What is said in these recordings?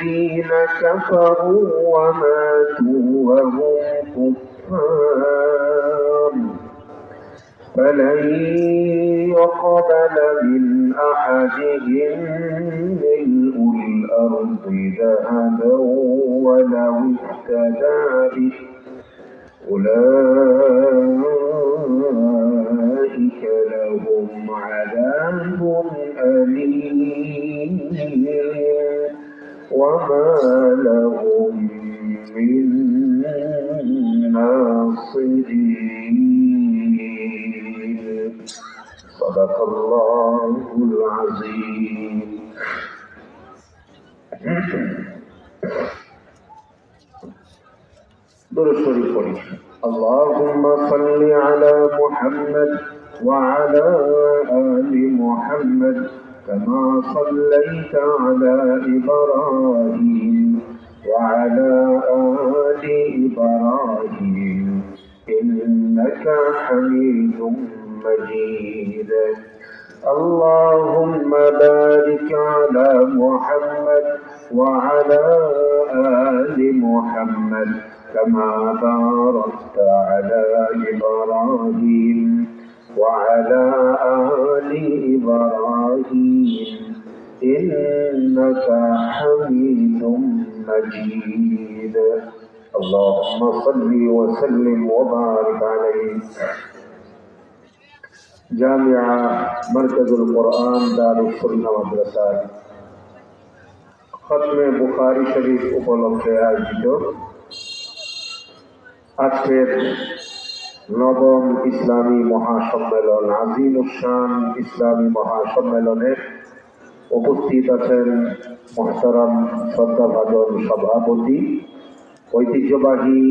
الذين كفروا وماتوا وهم كفار فلن يقبل من أحدهم ملء الأرض ذهبا ولو افتدى به أولئك لهم عذاب أليم وما لهم من ناصرين صدق الله العظيم. درود شریف پڑھی اللهم صل على محمد وعلى آل محمد كما صليت على إبراهيم وعلى آل إبراهيم إنك حميد مجيد اللهم بارك على محمد وعلى آل محمد كما باركت على إبراهيم وعلى آل إبراهيم إنك حميد مجيد اللهم صل وسلم وبارك عليه. জামিয়া মারকাজুল কোরআন দারুস সুন্নাহ মাদ্রাসা খতমে বুখারী শরীফ উপলক্ষে আয়োজিত আজকের নবম ইসলামী মহাসম্মেলন আজিমুশান ইসলামী মহাসম্মেলনে উপস্থিত আছেন মুহতারাম শ্রদ্ধাভাজন সভাপতি ঐতিহ্যবাহী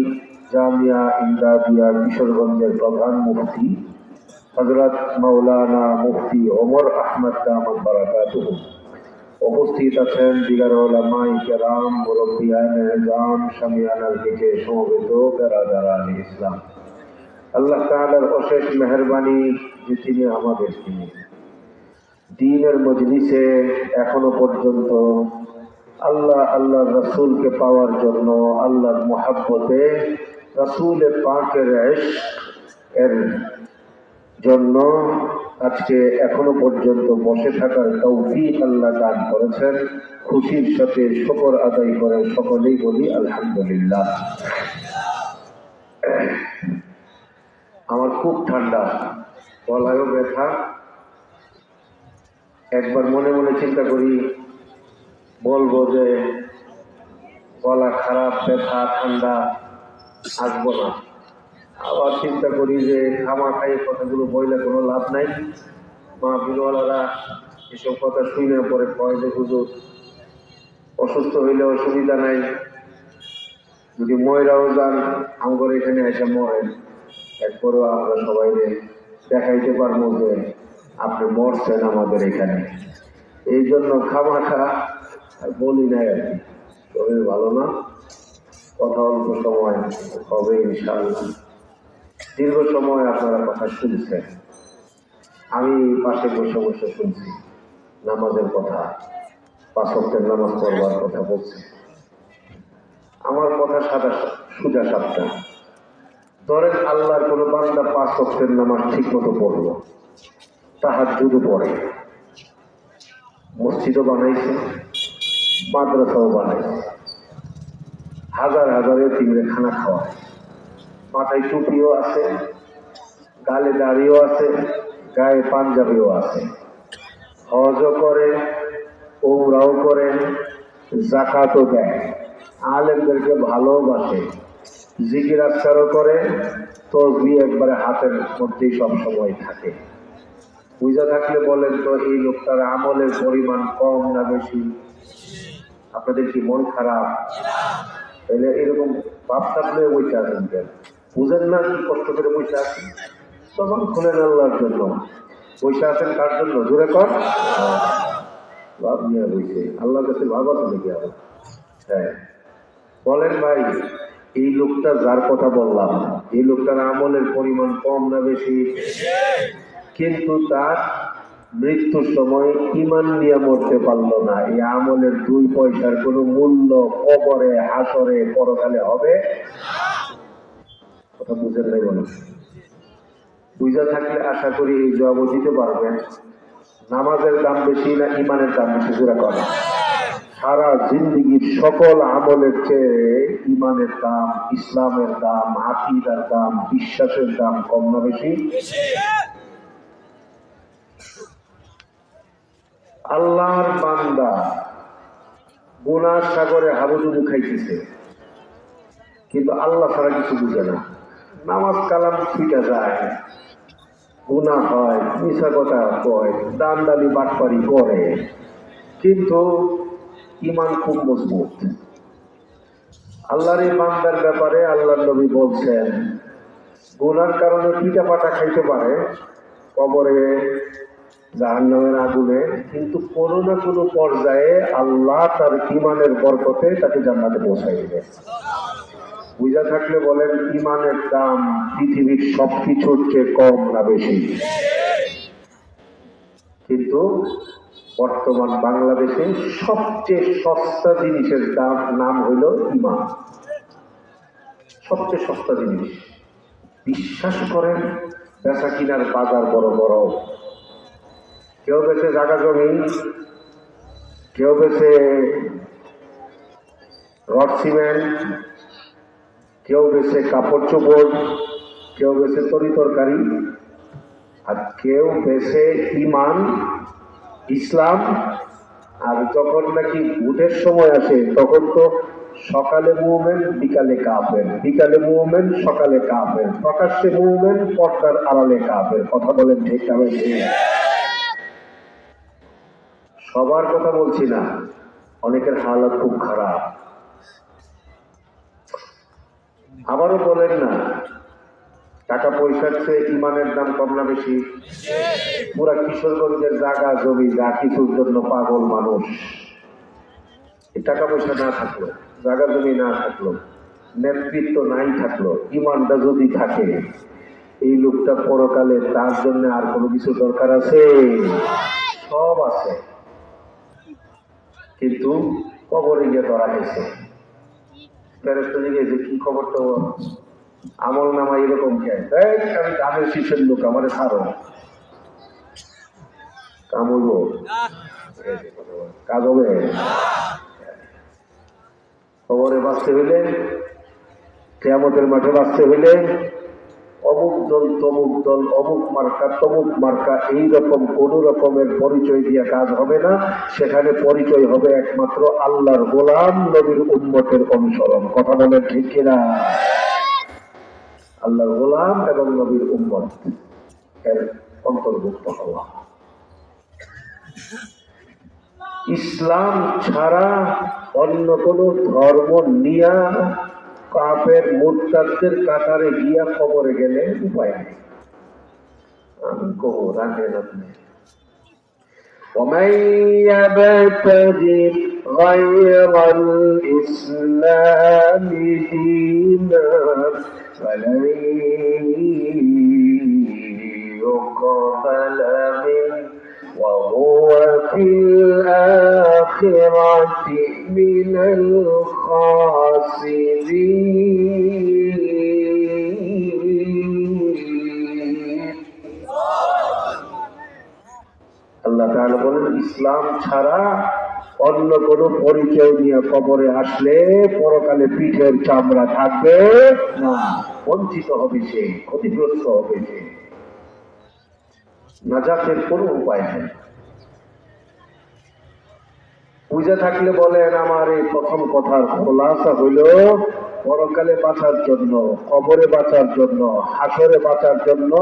জামিয়া ইমদাদিয়া কিশোরগঞ্জের প্রধান মুফতি হযরত মাওলানা মুফতি ওমর আহমদ দামাত বারাকাতুহু। উপস্থিত আছেন দিগার উলামায়ে কেরাম, মুরব্বিয়ানে এজাম, শামিয়ানার নিচে সমবেত বেরাদারান ইসলাম। আল্লাহ তাআলার অশেষ মেহেরবানি যে তিনি আমাদেরকে দ্বীনের মজলিসে এখনো পর্যন্ত আল্লাহর রাসূলকে পাওয়ার জন্য, আল্লাহর মুহাব্বতে, রাসূলের পাকের ইশক এর জন্য আজকে এখনো পর্যন্ত বসে থাকার তৌফিক আল্লাহ দান করেছেন। খুশির সাথে শুকর আদায় করে সকলেই বলি আলহামদুলিল্লাহ। আমার খুব ঠান্ডা, গলায়ও ব্যথা। একবার মনে মনে চিন্তা করি বলবো যে গলা খারাপ, ব্যথা, ঠান্ডা, আসবো না। আবার চিন্তা করি যে খামাখাই কথাগুলো বইলে কোনো লাভ নাই। মাহফিলওয়ালারা এসব কথা শুনে পরে কয় যে হুজুর অসুস্থ হইলে অসুবিধা নাই, যদি ময়রাও যান আমগর এখানে এসে মরেন, এরপরও আমরা সবাই দেখাইতে পারবো যে আপনি মরছেন আমাদের এখানে। এই জন্য খামাখা বলি নাই আর কি। শরীর ভালো না, কথা অল্প সময় হবে ইনশাআল্লাহ। দীর্ঘ সময় আপনারা কথা শুনছেন, আমি পাশে বসে বসে শুনছি নামাজের কথা, 5 ওয়াক্তের নামাজ পড়বার কথা বলছি। আমার কথা সোজা সাপটা। ধরেন আল্লাহর কোনো বান্দা 5 ওয়াক্তের নামাজ ঠিক মতো পড়ল, তাহাজ্জুদও পড়ে, মসজিদও বানাইছে, মাদ্রাসাও বানাইছে, হাজার হাজার এতিমরে খানা খাওয়ায়, মাথায় টুপিও আছে, গালে দাড়িও আছে, গায়ে পাঞ্জাবিও আছে, হজও করে, উমরাও করে, যাকাতও দেয়, আলেমদেরকে ভালোবাসে, জিকির আজকারও করে, তসবিহ একবারে হাতের মধ্যেই সবসময় থাকে। বুঝা থাকলে বলেন তো এই লোকটার আমলের পরিমাণ কম না বেশি? আপনাদের কি মন খারাপ? তাহলে এরকম ভাব থাকলে বসে আছেন কেন? বুঝেন না কি কষ্ট করে বসে আছেন? তখন খুলেন আল্লাহর জন্য। বসে আছেন কার জন্য? জোরে কর। ভাব নিয়ে বসে আল্লাহর কাছে ভাব আছে নাকি আবার? হ্যাঁ, বলেন ভাই, এই লোকটা যার কথা বললাম, এই লোকটার আমলের পরিমাণ কম না বেশি? কিন্তু তার মৃত্যুর সময় ইমান নিয়ে মরতে পারলো না, এই আমলের 2 পয়সার কোনো মূল্য কবরে, হাসরে, পরকালে হবে? কথা বুঝেন নাই বলো? বুঝা থাকলে আশা করি এই জবাব দিতে পারবেন। নামাজের দাম বেশি না ইমানের দাম বেশি? জোরে করে। সারা জিন্দিগির সকল আমলের চেয়ে ইমানের দাম, ইসলামের দাম, আকীদার দাম, বিশ্বাসের দাম কম না বেশি? আল্লাহর বান্দা গুনার সাগরে হাবুডুবু খাইতেছে, কিন্তু আল্লাহ ছাড়া কিছু বুঝে না। নামাজ কালাম ফিটা যায়, গুনাহ হয়, মিছা কথা কয়, দান্দালি বাটপারি করে, কিন্তু ইমান খুব মজবুত। আল্লাহর এই বান্দার ব্যাপারে আল্লাহর নবী বলছেন, গুনার কারণে পিঠা পাটা খাইতে পারে, কবরে, জাহান্নামের আগুনে, কিন্তু কোনো না কোনো পর্যায়ে আল্লাহ তার ইমানের বরকতে তাকে জান্নাতে পৌঁছাই দিবে। বুঝা থাকলে বলেন, ইমানের দাম পৃথিবীর সবকিছুর চেয়ে কম না বেশি? কিন্তু বর্তমান বাংলাদেশে সবচেয়ে সস্তা জিনিসের নাম হইল ইমান। সবচেয়ে সস্তা জিনিস। বিশ্বাস করেন, বেচা কিনার বাজার বড় বড়, কেউ বেছে জায়গা জমি, কেউ বেছে রড সিমেন্ট, কেউ বেছে কাপড় চোপড়, কেউ বেছে তরি তরকারি, আর কেউ বেছে ইমান, ইসলাম। আর যখন নাকি ভোটের সময় আসে তখন তো সকালে মুভমেন্ট, বিকালে কাফের, বিকালে মুভমেন্ট, সকালে কাফের, প্রকাশ্যে মুভমেন্ট, পর্দার আড়ালে কাফের। কথা বলেন ঠিক না? সবার কথা বলছি না, অনেকের হালত খুব খারাপ। আবারও বলেন না, টাকা পয়সার চেয়ে ইমানের দাম কম না বেশি? পুরা কিশোরগঞ্জের জায়গা জমি যা কিছুর জন্য পাগল মানুষ। টাকা পয়সা না থাকলো, জায়গা জমি না থাকলো, নেতৃত্ব নাই থাকলো, ইমানটা যদি থাকে, এই লোকটা পরকালে তার জন্য আর কোনো কিছু দরকার আছে? সব আছে, কিন্তু কবরে গিয়ে ধরা গেছে। ফেরেশতা জিজ্ঞেস, কি খবর তো আমল নামা এরকম কে? আমি দামের শিশুর লোক, আমার ছাড়ো, কাম হইব, কাজ হবে। খবরে বাঁচতে হইলে, কিয়ামতের মাঠে বাঁচতে হইলে, অমুক দল, তমুক দল, অমুক মার্কা, তমুক মার্কা, এইরকম কোন রকমের পরিচয় দিয়ে কাজ হবে না। সেখানে পরিচয় হবে একমাত্র আল্লাহর গোলাম, নবীর উম্মতের অনুসরণ। কথা বলেন ঠিক কিনা? আল্লাহর গোলাম এবং নবীর উম্মত এর অন্তর্ভুক্ত হওয়া। ইসলাম ছাড়া অন্য কোন ধর্ম নিয়া কাফের মুরতাদদের কাতারে গিয়া কবরে গেলে উপায় নেই। আমি কব রাখেন আপনি, ومن يبتغي غير الإسلام دينا فلن يقبل منه وهو في الآخرة من الخاسرين. আল্লাহ তাআলা বলেন, ইসলাম ছাড়া অন্য কোন পরিচয় নিয়ে কবরে আসলে পরকালে পিঠের চামড়া থাকবে না, বঞ্চিত হবে সে, ক্ষতিগ্রস্ত হবে সে, নাজাতের কোনো উপায় নেই। বুঝে থাকলে বলেন, আমার এই প্রথম কথার খোলাসা হইল, পরকালে বাঁচার জন্য, কবরে বাঁচার জন্য, হাসরে বাঁচার জন্য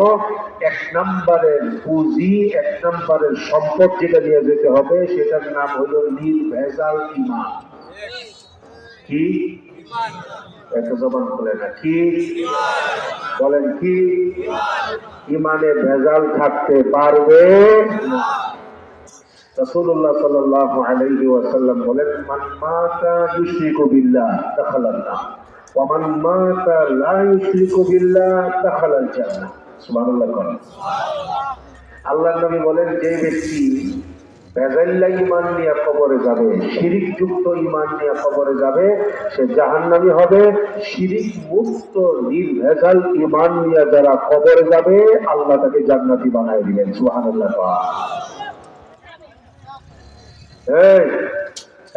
1 নম্বরের পুঁজি, 1 নম্বরের সম্পদ যেটা নিয়ে যেতে হবে, সেটার নাম হইল নির্ভেজাল ঈমান। কি? এত জবান বলে না, কি বলেন? কি? ঈমানে ভেজাল থাকতে পারবে না। রাসূলুল্লাহ সাল্লাল্লাহু আলাইহি ওয়াসাল্লাম বলেন, মান মাতা ইউশরিকু বিল্লাহ দাখালান নার ওয়া মান মাতা লা ইউশরিকু বিল্লাহ দাখালাল জান্নাহ। সুবহানাল্লাহ। আল্লাহ নবী বলেন, যে ব্যক্তি বেজাল্লা ইমান নিয়ে কবরে যাবে, শিরিক যুক্ত ইমান নিয়ে কবরে যাবে, সে জাহান্নামী হবে। শিরিক মুক্ত নির্ভেজাল ইমান নিয়ে যারা কবরে যাবে, আল্লাহ তাকে জান্নাতি বানায় দিলেন। সুবহানাল্লাহ। এই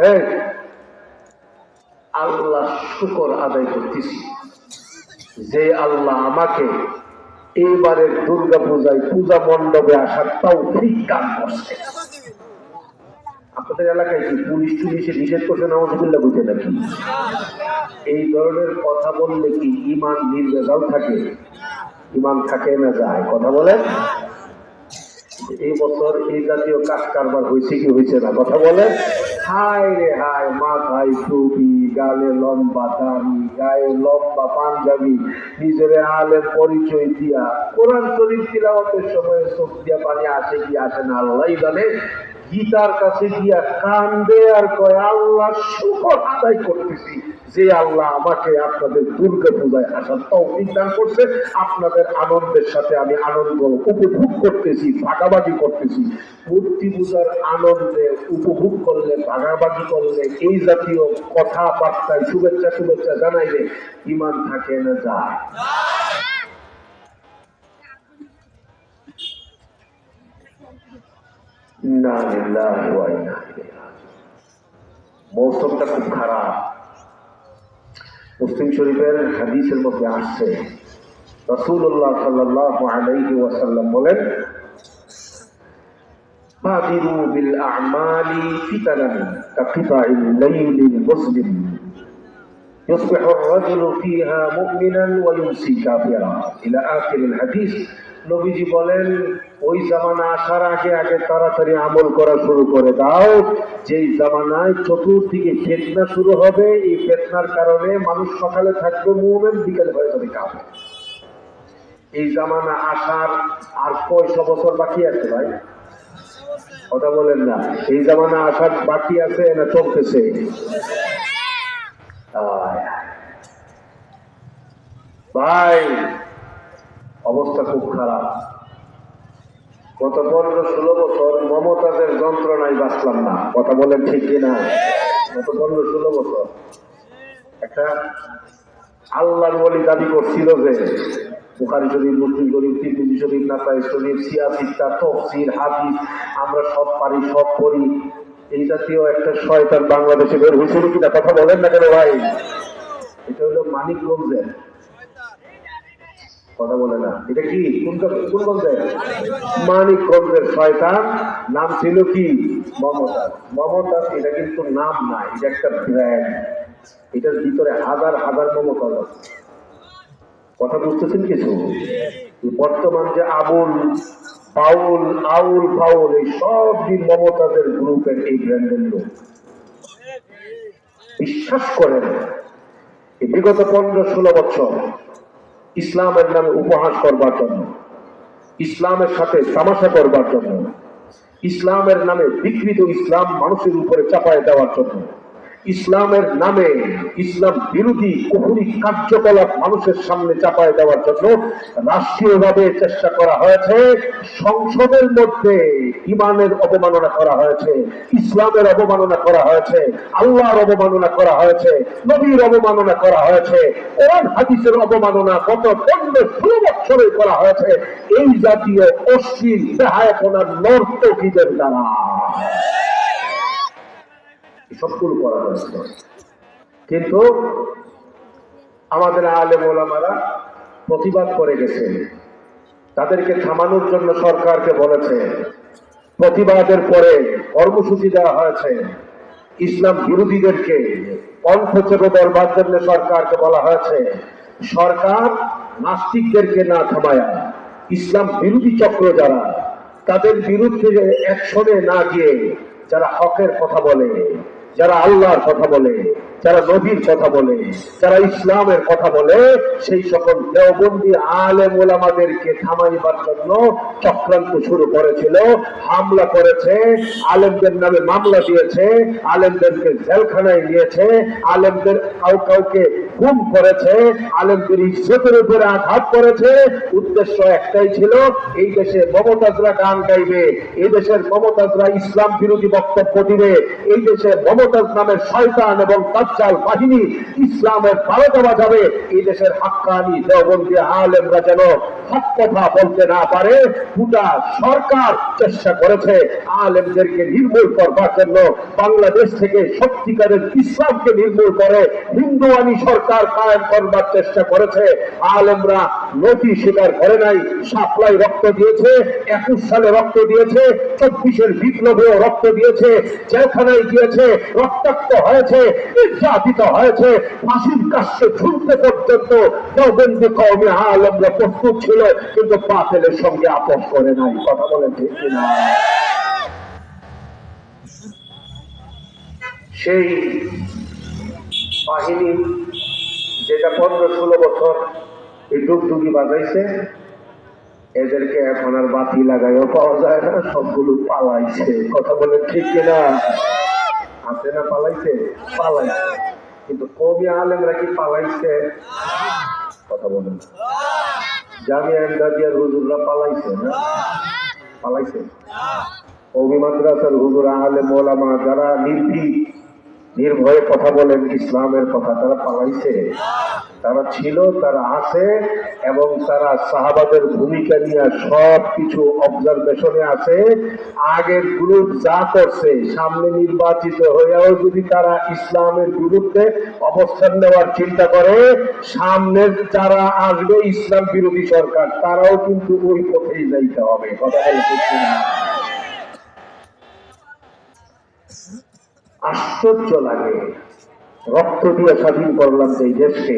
এই আল্লাহ শুকর আদায় করতেছি যে আল্লাহ আমাকে এইবারের দুর্গা পূজায় পূজা মণ্ডপে আসার তৌফিক দান করছে। আপনাদের এলাকায় কি পুলিশ টুলিশে নিষেধ করছে নাউজুবিল্লাহ বুঝে নাকি? এই ধরনের কথা বললে কি ইমান নির্ভেজাল থাকে? ইমান থাকে না যায়? কথা বলেন। এই বছর এই জাতীয় কাজ কারবার হয়েছে কি হয়েছে না? কথা বলেন। হায় রে হায়, মাথায় টুপি, গালে লম্বা দাড়ি, গায়ে লম্বা পাঞ্জাবি, নিজের আলেম পরিচয় দিয়া কোরআন শরীফ তিলাওয়াতের সময় চোখ দিয়া পানি আসে কি আসে না আল্লাহই জানে। গীতার কাছে গিয়া কান্দে আর কয়, আল্লাহ শুকর আদায় করতেছি যে আল্লাহ আমাকে আপনাদের দুর্গা পূজায় আসার তৌফিক দান করছে। আপনাদের আনন্দের সাথে আমি আনন্দ উপভোগ করতেছি, ভাগাভাগি করতেছি। মূর্তি পূজার আনন্দে উপভোগ করলে, ভাগাভাগি করলে, এই জাতীয় কথাবার্তায় শুভেচ্ছা শুভেচ্ছা জানাইলে ইমান থাকে না যায়? মৌসুমটা খুব খারাপ। মুসলিম শরীফের হাদিসের মধ্যে আসছে, রাসূলুল্লাহ সাল্লাল্লাহু আলাইহি ওয়াসাল্লাম বলেন, বাদিরু বিল আ'মালি ফিতানান কাকিতাইল লাইলিল মুসলিম ইসবিহু আর-রাজুলু ফিহা মুমিনান ওয়া ইউমসি কাফিরা ইলা আখিরিল হাদিস। নবীজি বলেন, ওই জামানা আসার আগে আগে তাড়াতাড়ি আমল করা শুরু করে দাও, যেই জামানায় চতুর্দিকে ফিতনা শুরু হবে। এই ফিতনার কারণে মানুষ সকালে থাকবে মুমিন, বিকেলে হয়ে যাবে কাফের। এই জামানা আসার আর কয়শো বছর বাকি আছে ভাই? কথা বলেন না। এই জামানা আসার বাকি আছে না চলতেছে? ভাই অবস্থা খুব খারাপ। গত 15-16 বছর মমতাজের যন্ত্রণায় বাঁচলাম না। কথা বলেন ঠিক কিনা? গত 15-16 বছর একটা আল্লাহর ওলি দাবি করছিল যে বুখারী শরীফ, মুসলিম শরীফ, তিরমিজি শরীফ, নাসাই শরীফ, সিয়াসিত্তা, তাফসীর, হাদিস আমরা সব পারি, সব পড়ি। এই জাতীয় একটা শয়তান বাংলাদেশে বের হয়েছিল কিনা? কথা বলেন না কেন ভাই? এটা হলো মানিকগঞ্জের। কথা বলে না। এটা কি কোন গঞ্জের? মানিকগঞ্জের শয়তান। নাম ছিল কি? মমতাজ। মমতাজ এটা কিন্তু নাম না, এটা একটা ব্র্যান্ড। এটার ভিতরে হাজার হাজার মমতাজ আছে। কথা বুঝতেছেন কিছু? বর্তমান যে আবুল পাউল, আউল পাউল, এই সব মমতাজের গ্রুপের এই ব্র্যান্ডের লোক। বিশ্বাস করেন, বিগত 15-16 বছর ইসলামের নামে উপহাস করবার জন্য, ইসলামের সাথে তামাশা করবার জন্য, ইসলামের নামে বিকৃত ইসলাম মানুষের উপরে চাপায় দেওয়ার জন্য, ইসলামের নামে ইসলাম বিরোধী কুফরি কার্যকলাপ মানুষের সামনে চাপায় দেওয়ার জন্য রাষ্ট্রীয়ভাবে চেষ্টা করা হয়েছে। সংসদের মধ্যে ইমানের অবমাননা করা হয়েছে, ইসলামের অবমাননা করা হয়েছে, আল্লাহর অবমাননা করা হয়েছে, নবীর অবমাননা করা হয়েছে, কোরআন হাদিসের অবমাননা গত 15-16 বছরে করা হয়েছে এই জাতীয় অশ্লীল বেহায়াপনার নর্তকীদের দ্বারা। সবগুলো করা হয়েছে, কিন্তু আমাদের আলেম ওলামারা প্রতিবাদ করে গেছে। তাদেরকে থামানোর জন্য সরকারকে বলেছে, প্রতিবাদের পরে কর্মসূচি দেওয়া হয়েছে। ইসলাম বিরোধীদেরকে কণ্ঠ চেপে দেওয়ার জন্য সরকারকে বলা হয়েছে, সরকার নাস্তিকদেরকে না থামায়া ইসলাম বিরোধী চক্র যারা, তাদের বিরুদ্ধে অ্যাকশনে না গিয়ে যারা হকের কথা বলে, যারা আল্লাহর কথা বলে, যারা নবীর কথা বলে, যারা ইসলামের কথা বলে, সেই সকল দেওবন্দি আলেম ওলামাদেরকে থামাইবার জন্য চক্রান্ত শুরু করেছিল, হামলা করেছে, আলেমদের নামে মামলা দিয়েছে, আলেমদেরকে জেলখানায় নিয়েছে, আলেমদের কাউকে খুন করেছে, আলেমদের ইজ্জতের উপরে আঘাত করেছে। উদ্দেশ্য একটাই ছিল, এই দেশে মমতাজরা গান গাইবে, এই দেশের মমতাজরা ইসলাম বিরোধী বক্তব্য দিবে, এই দেশে মমতাজ নামের শয়তান এবং দাজ্জাল বাহিনী ইসলামের বারোটা বাজাবে। এই দেশের হাক্কানি দেওবন্দি আলেমরা যেন হক কথা বলতে না পারে। গোটা সরকার চেষ্টা করেছে আলেমদেরকে নির্মূল করবার জন্য। বাংলাদেশ থেকে সত্যিকারের ইসলামকে নির্মূল করে হিন্দুয়ানি সরকার কায়েম করবার চেষ্টা করেছে। আলেমরা নথি স্বীকার করে নাই, সাপ্লাই রক্ত দিয়েছে, 21 সালে রক্ত দিয়েছে, 24-এর বিপ্লবেও রক্ত দিয়েছে, জেলখানায় গিয়েছে, রক্তাক্ত হয়েছে, নির্যাতিত হয়েছে, ফাঁসির কাছে ঝুলতে পর্যন্ত দেওবন্দি কওমি আলেমরা প্রস্তুত ছিল, কিন্তু বাতিলের সঙ্গে আপোষ করে নাই। কথা বলেন ঠিক কিনা? সেই বাহিনী যেটা 15-16 বছর এই ডুগডুগি বাজাইছে, এদেরকে এখন আর বাতি লাগাইও পাওয়া যায় না, সবগুলো পালাইছে। কথা বলে ঠিক কিনা? আছে না পালাইছে? পালাইছে। কিন্তু কওমি আলেমরা কি পালাইছে? কথা বলেন। জামিয়া ইমদাদিয়ার হুজুররা পালাইছে না? পালাইছে। কওমি মাদ্রাসার হুজুর, আলেম ওলামা যারা নির্ভয়ে কথা বলেন ইসলামের কথা, তারা পালাইছে? তারা ছিল, তারা আছে, এবং তারা সাহাবাদের ভূমিকা নিয়ে সব কিছু অবজারভেশনে আছে। আগের গ্রুপ যা করছে, সামনে নির্বাচিত হয়েও যদি তারা ইসলামের বিরুদ্ধে অবস্থান নেওয়ার চিন্তা করে, সামনের যারা আসবে ইসলাম বিরোধী সরকার, তারাও কিন্তু ওই পথেই যাইতে হবে। কথা বলতে না? আশ্চর্য লাগে, রক্ত দিয়ে স্বাধীন করলাম যে দেশকে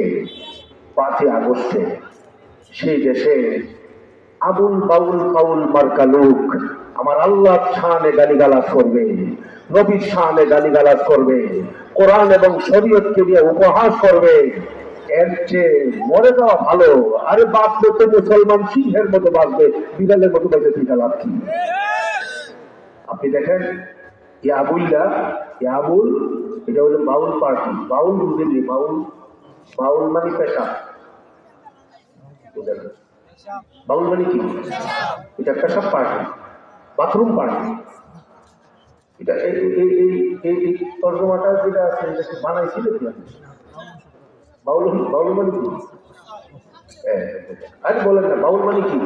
5ই আগস্টে, সেই দেশে আবুল বাউল ফাউল মার্কা লোক আমার আল্লাহর শানে গালিগালাজ করবে, নবীর শানে গালিগালাজ করবে, কোরআন এবং শরীয়তকে নিয়ে উপহাস করবে। এর চেয়ে মরে যাওয়া ভালো। আরে বাঁচলে তো মুসলমান সিংহের মতো বাঁচবে, বিড়ালের মতো বেঁচে থেকে লাভ কি? আপনি দেখেন, আবুল এটা হলো বাউল পার্টি। বাউল বুঝেননি? বাউল মানে পেশা। বাউল মানে কি? এটা পেশাব পার্টি, বাথরুম পার্টি। এটা এই তর্জমাটা যেটা আছে, এটাকে বানাইছিল কি? বাউল মানে কি? আরে বলেন না, বাউল মানে কি?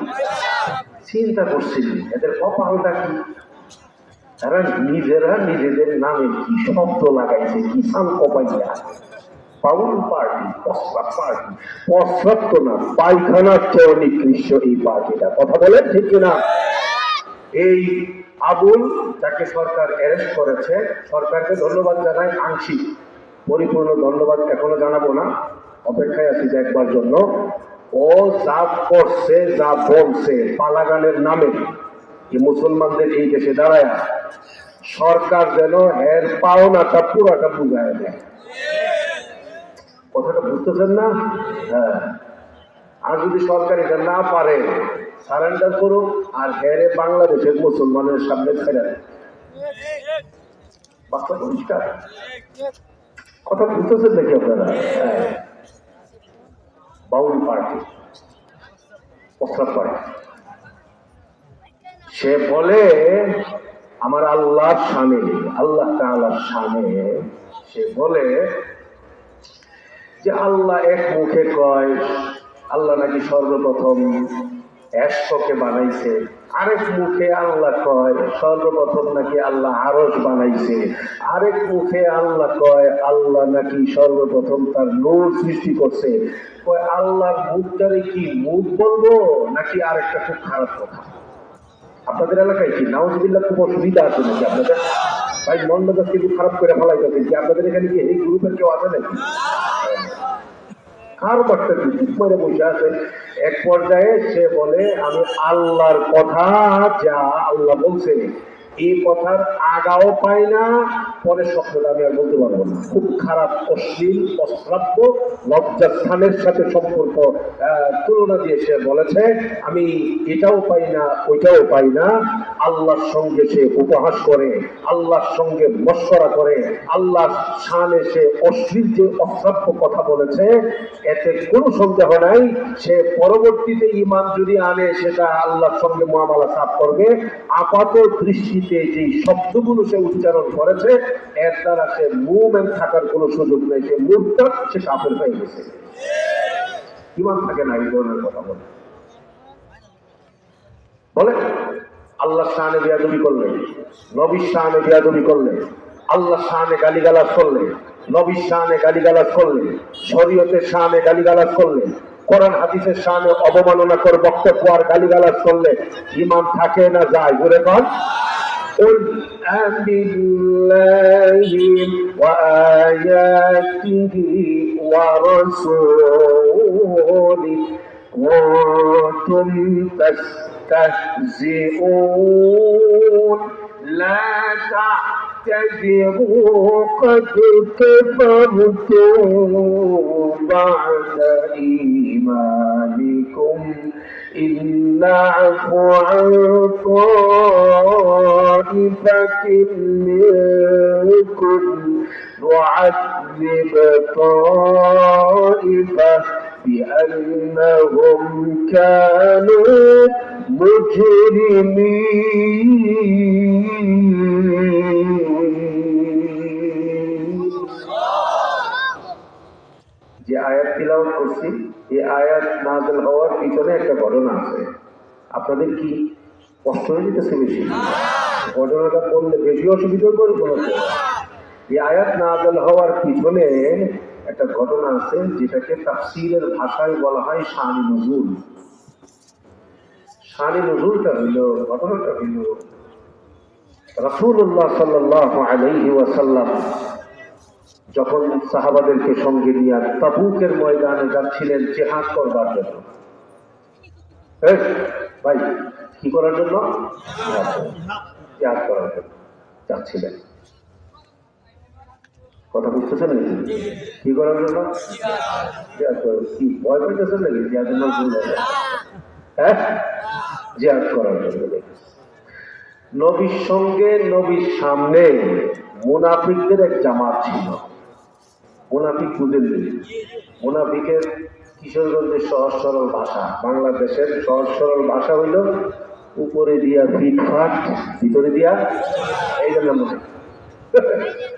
চিন্তা করছেন এদের কপালটা কি? তারা নিজেরা নিজেদের নামে কি শব্দ লাগাইছে, কি সান কপাইয়া। বাউল পার্টি, প্রস্রাব পার্টি। প্রস্রাব তো না, পায়খানার চেয়ে নিকৃষ্ট এই পার্টিটা। কথা বলেন ঠিক কিনা? এই আবুল, যাকে সরকার অ্যারেস্ট করেছে, সরকারকে ধন্যবাদ জানাই, আংশিক, পরিপূর্ণ ধন্যবাদ এখনো জানাবো না, অপেক্ষায় আছি দেখবার জন্য। ও যা করছে, যা বলছে পালাগানের নামে এই মুসলমানদের এই দেশে দাঁড়ায়, সরকার যেন এর পাওনাটা পুরাটা বুঝায় দেয়। কথাটা বুঝতেছেন না? হ্যাঁ। আর যদি সরকার এটা না পারে, সারেন্ডার করুক আর হেরে বাংলাদেশের মুসলমানের সামনে ছেড়ে দেয়। বাচ্চা পরিষ্কার। কথা বুঝতেছেন নাকি আপনারা? হ্যাঁ। বাউল পার্টি, প্রস্তাব পার্টি। সে বলে আমার আল্লাহর শানে, আল্লাহ তাআলার শানে, সে বলে যে আল্লাহ এক মুখে কয় আল্লাহ নাকি সর্বপ্রথম এশককে বানাইছে, আরেক মুখে আল্লাহ কয় সর্বপ্রথম নাকি আল্লাহ আরশ বানাইছে, আরেক মুখে আল্লাহ কয় আল্লাহ নাকি সর্বপ্রথম তার নূর সৃষ্টি করছে। কয় আল্লাহর মুখটারে কি মুখ বলবো নাকি আরেকটা খুব খারাপ কথা? আপনাদের এলাকায় কি নাউজুবিল্লাহ খুব অসুবিধা আছে নাকি আপনাদের? ভাই মন মেজাজ কিন্তু খারাপ করে ফেলাইতেছে কি আপনাদের এখানে কি এই গ্রুপের কেউ আছে নাকি? কার বার্তা কি চুপ করে বসে আছে। এক পর্যায়ে সে বলে আমি আল্লাহর কথা, যা আল্লাহ বলছে এই কথার আগাও পাই না, পরের শব্দটা আমি আর বলতে পারবো না, খুব খারাপ, অশ্লীল, অশ্রাব্য, লজ্জাস্থানের সাথে সম্পর্ক তুলনা দিয়ে সে বলেছে, আমি এটাও পাই না ওইটাও পাই না। আল্লাহর সঙ্গে সে উপহাস করে, আল্লাহর সঙ্গে মশকরা করে, আল্লাহর শানে সে অশ্লীল যে অশ্রাব্য কথা বলেছে, এতে কোনো সন্দেহ নাই সে পরবর্তীতে ঈমান যদি আনে সেটা আল্লাহর সঙ্গে মুআমালা সাফ করবে। আপাত দৃষ্টিতে যে শব্দগুলো সে উচ্চারণ করেছে এর দ্বারা সে মুমিন থাকার কোনো সুযোগ নেই, সে মুরতাদ, সে কাফের হয়ে গেছে। ঈমান থাকে না এই ধরনের কথা বলে। বলে আল্লাহর শানে বেয়াদবি করলে, নবীর শানে বেয়াদবি করলে, আল্লাহর শানে গালিগালাজ করলে, নবীর শানে গালিগালাজ করলে, শরীয়তের শানে গালিগালাজ করলে, কোরআন হাদিসের শানে অবমাননা করে বক্তব্য আর গালিগালাজ করলে ঈমান থাকে না যায়? বলে কন قل أبالله وآياته ورسوله كنتم تستهزئون لا تعتذروا قد كفرتم بعد إيمانكم إن نعفو عن طائفة منكم نعذب طائفة بأنهم كانوا مجرمين। যে আয়াত তিলাওয়াত করছি এই আয়াত নাযিল হওয়ার পিছনে একটা ঘটনা আছে। আপনাদের কি কষ্ট হয়ে যেতেছে বেশি? ঘটনাটা বললে বেশি অসুবিধা করে বলতে। এই আয়াত নাযিল হওয়ার পিছনে একটা ঘটনা আছে যেটাকে তাফসীরের ভাষায় বলা হয় শানি নুজুল। শানি নুজুলটা হইল, ঘটনাটা হইল রাসূলুল্লাহ সাল্লাল্লাহু আলাইহি ওয়াসাল্লাম যখন সাহাবাদেরকে সঙ্গে নিয়ে তাবুকের ময়দানে যাচ্ছিলেন জিহাদ করবার জন্য। ভাই কি করার জন্য? জিহাদ করার জন্য যাচ্ছিলেন। কথা বুঝতেছেন নাকি? কি করার জন্য? কি ভয় পেতেছেন নাকি? জিহাদের নাম শুনলেন? হ্যাঁ, জিহাদ করার জন্য। নবীর সঙ্গে নবীর সামনে মুনাফিকদের এক জামাত ছিল। মুনাফিক বুঝেননি? মুনাফিকের কিশোরগঞ্জের সহজ সরল ভাষা, বাংলাদেশের সহজ সরল ভাষা হইল উপরে দিয়া ফিটফাট, ভিতরে দিয়া এই জন্য মনে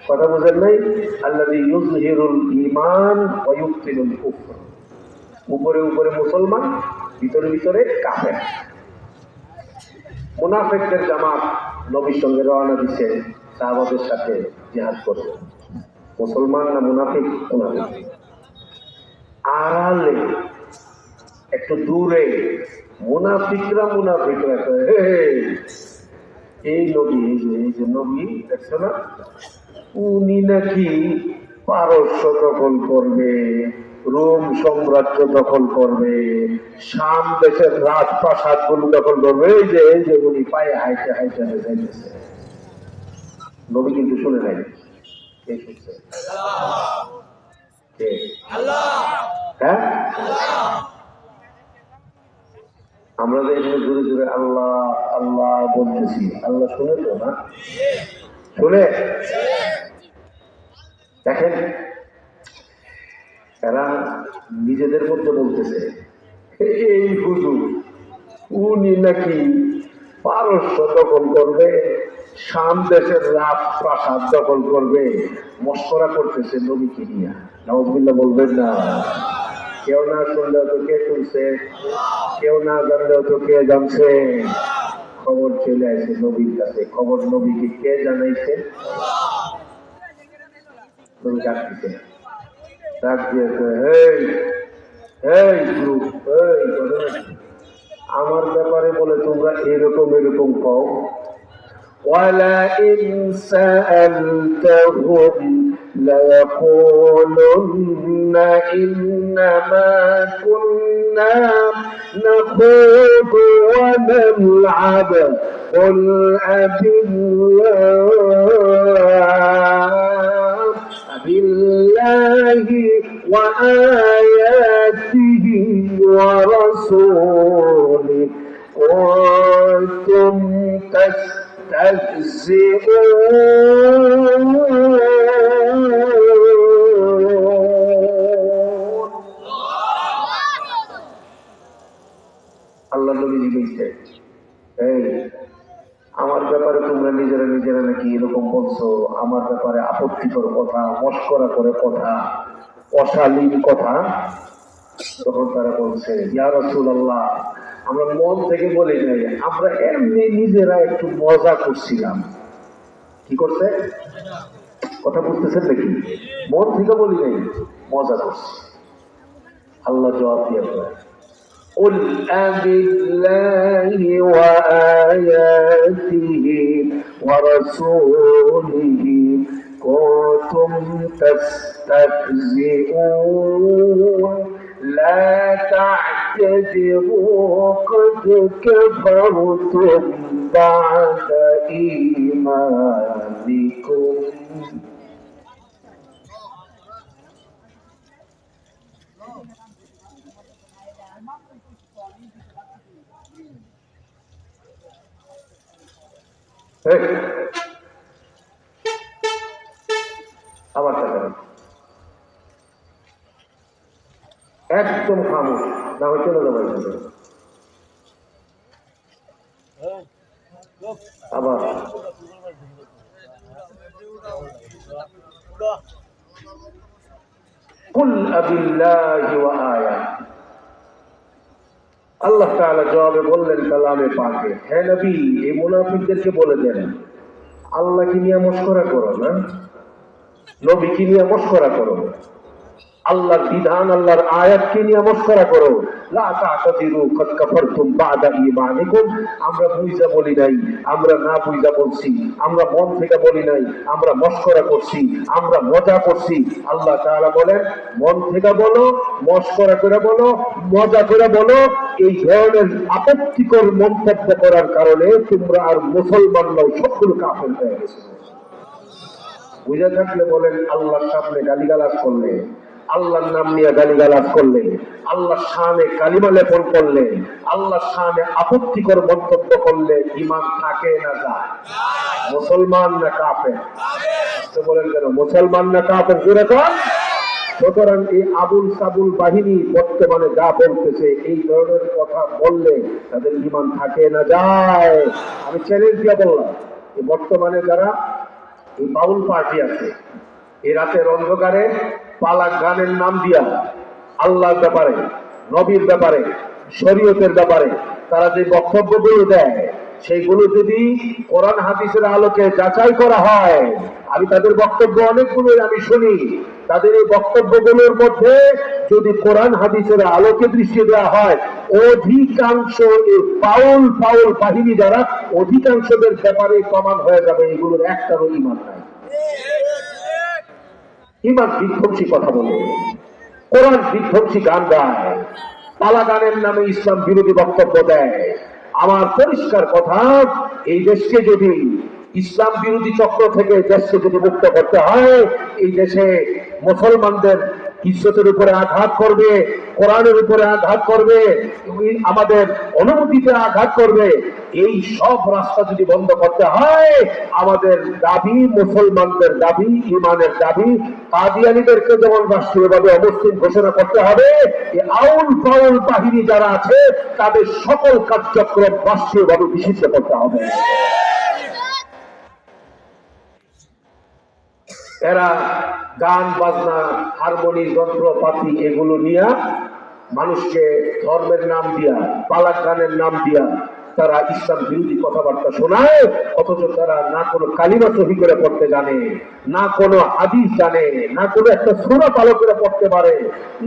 কথা বুঝেন নাই? আল্লাযী ইউযহিরুল ঈমান ওয়া ইউবতিলুল কুফর। উপরে উপরে মুসলমান, ভিতরে ভিতরে কাফের। মুনাফিকদের জামাত নবীর সঙ্গে রওনা দিচ্ছে সাহাবাদের সাথে জিহাদ করবে। মুসলমান না মুনাফিক? মুনাফিক। আড়ালে একটু দূরে মুনাফিকরা এই নবী, এই যে নবী দেখছো না, উনি নাকি পারস্য দখল করবে, রোম সাম্রাজ্য দখল করবে, শাম দেশের রাজপ্রাসাদ গুলো দখল করবে। এই যে উনি পায়ে হাইটে হাইটে যাইতেছে। নবী কিন্তু শুনে নাই। কে শুনছে? কে? হ্যাঁ, আমরা যে এখানে জোরে জোরে আল্লাহ আল্লাহ বলতেছি, আল্লাহ শুনে তো না? শুনে? দেখেন এরা নিজেদের মধ্যে বলতেছে এই হুজুর উনি নাকি পারস্য দখল করবে, শাম দেশের রাজপ্রাসাদ দখল করবে, মশকরা করতেছে নবীকে নিয়ে। নাউযুবিল্লাহ বলবেন না? কেউ না শুনলেও তো কে শুনছে, কেউ না জানলেও তো কে জানছে। খবর চলে আসে নবীর কাছে। খবর নবীকে কে জানাইছে? নবী ডাক দিতে, ডাক দিয়েছে, এই গ্রুপ, আমার ব্যাপারে বলে তোমরা এরকম এরকম কও। وَلَئِنْ سَأَلْتَهُمْ ليقولن إنما كنا نخوض ونلعب قل أبالله وآياته ورسوله كنتم تستهزئون আল্লাহ নবী জিজ্ঞেস এই আমার ব্যাপারে তোমরা নিজেরা নিজেরা নাকি এরকম বলছো, আমার ব্যাপারে আপত্তিকর কথা, মস্করা করে কথা, অশালীন কথা। তখন তারা বলছে, ইয়া রাসূলুল্লাহ, আমরা মন থেকে বলি নাই, আমরা এমনি নিজেরা একটু মজা করছিলাম। কি করছে? কথা বুঝতেছেন নাকি? মন থেকে বলি নাই, মজা করছি। আল্লাহ জবাব দিয়ে বলেন, قل أبالله وآياته ورسوله كنتم تستهزئون لا تعتذروا قد كفرتم بعد إيمانكم আবার একদম খামোশ, না হয় চলে যাবো। আবার কুল আবিল্লাহি ওয়া আয়াতিহি। আল্লাহ তাআলা জবাবে বললেন কালামে পাকে, হে নবী, এই মুনাফিকদেরকে বলে দেন, আল্লাহকে নিয়ে মশকরা করো না, নবীকে নিয়ে মশকরা করো, আল্লাহর বিধান আল্লাহর আয়াতকে নিয়ে মশকরা করো। লা তা'তাযিরু কাদ কাফারতুম বা'দা ঈমানিকুম। আমরা বুঝা বলি নাই, আমরা না বুঝা বলছি, আমরা মন থেকে বলি নাই, আমরা মশকরা করছি, আমরা মজা করছি। আল্লাহ তাআলা বলেন, মন থেকে বলো, মশকরা করে বলো, মজা করে বলো। এই ধরনের আপত্তিকর মন্তব্য করার কারণে তোমরা আর মুসলমান নও, সবগুলো কাফের হয়ে গেছে। বুঝা থাকলে বলেন, আল্লাহর সামনে গালিগালাজ করলে, আল্লাহর নাম নিয়ে গালিগালাজ করলে, আল্লাহর শানে কালিমা লেপন করলে, আল্লাহর শানে আপত্তিকর মন্তব্য করলে ঈমান থাকে না যায়? মুসলমান না কাফের? বলেন কেন মুসলমান না কাফের? জোরে কর। সুতরাং এই আবুল সাবুল বাহিনী বর্তমানে যা বলতেছে, এই ধরনের কথা বললে তাদের ঈমান থাকে না যায়? আমি চ্যালেঞ্জ দিয়ে বললাম, এই বর্তমানে যারা এই বাউল পার্টি আছে, এই রাতের অন্ধকারে পালাক গানের নাম দিয়া আল্লাহর ব্যাপারে, নবীর ব্যাপারে, শরীয়তের ব্যাপারে তারা যে বক্তব্যগুলো দেয়, সেইগুলো যদি কোরআন হাদিসের আলোকে যাচাই করা হয়, আমি তাদের বক্তব্য অনেকগুলোই আমি শুনি, তাদের এই বক্তব্যগুলোর মধ্যে যদি কোরআন হাদিসের আলোকে দৃষ্টি দেওয়া হয়, অধিকাংশ এই পাউল বাহিনী যারা, অধিকাংশদের ব্যাপারে প্রমাণ হয়ে যাবে এগুলোর একটারও ঈমান নাই। ঈমান বিধ্বংসী কথা বলে, কোরআন বিধ্বংসী গান গায়, পালা গানের নামে ইসলাম বিরোধী বক্তব্য দেয়। আমার পরিষ্কার কথা, এই দেশকে যদি ইসলাম বিরোধী চক্র থেকে দেশকে যদি মুক্ত করতে হয়, এই দেশে মুসলমানদের ইজ্জতের উপরে আঘাত করবে, কোরআনের উপরে আঘাত করবে, আমাদের অনুমতিতে আঘাত করবে, এই সব রাস্তা যদি বন্ধ করতে হয়, আমাদের দাবি, মুসলমানদের দাবি, ইমানের দাবি, কাদিয়ানীদেরকে যেমন রাষ্ট্রীয়ভাবে অমুসলিম ঘোষণা করতে হবে, এই আউল ফাউল বাহিনী যারা আছে তাদের সকল কার্যক্রম রাষ্ট্রীয়ভাবে নিষিদ্ধ করতে হবে। এরা গান বাজনা, হারমোনি, যন্ত্রপাতি এগুলো নিয়ে মানুষকে ধর্মের নাম দিয়া, পালাক গানের নাম দিয়া তারা ইসলাম বিরোধী কথাবার্তা শোনায়, অথচ তারা না কোনো কালিমা সহি করে পড়তে জানে, না কোনো হাদিস জানে, না কোনো একটা সূরা ভালো করে পড়তে পারে,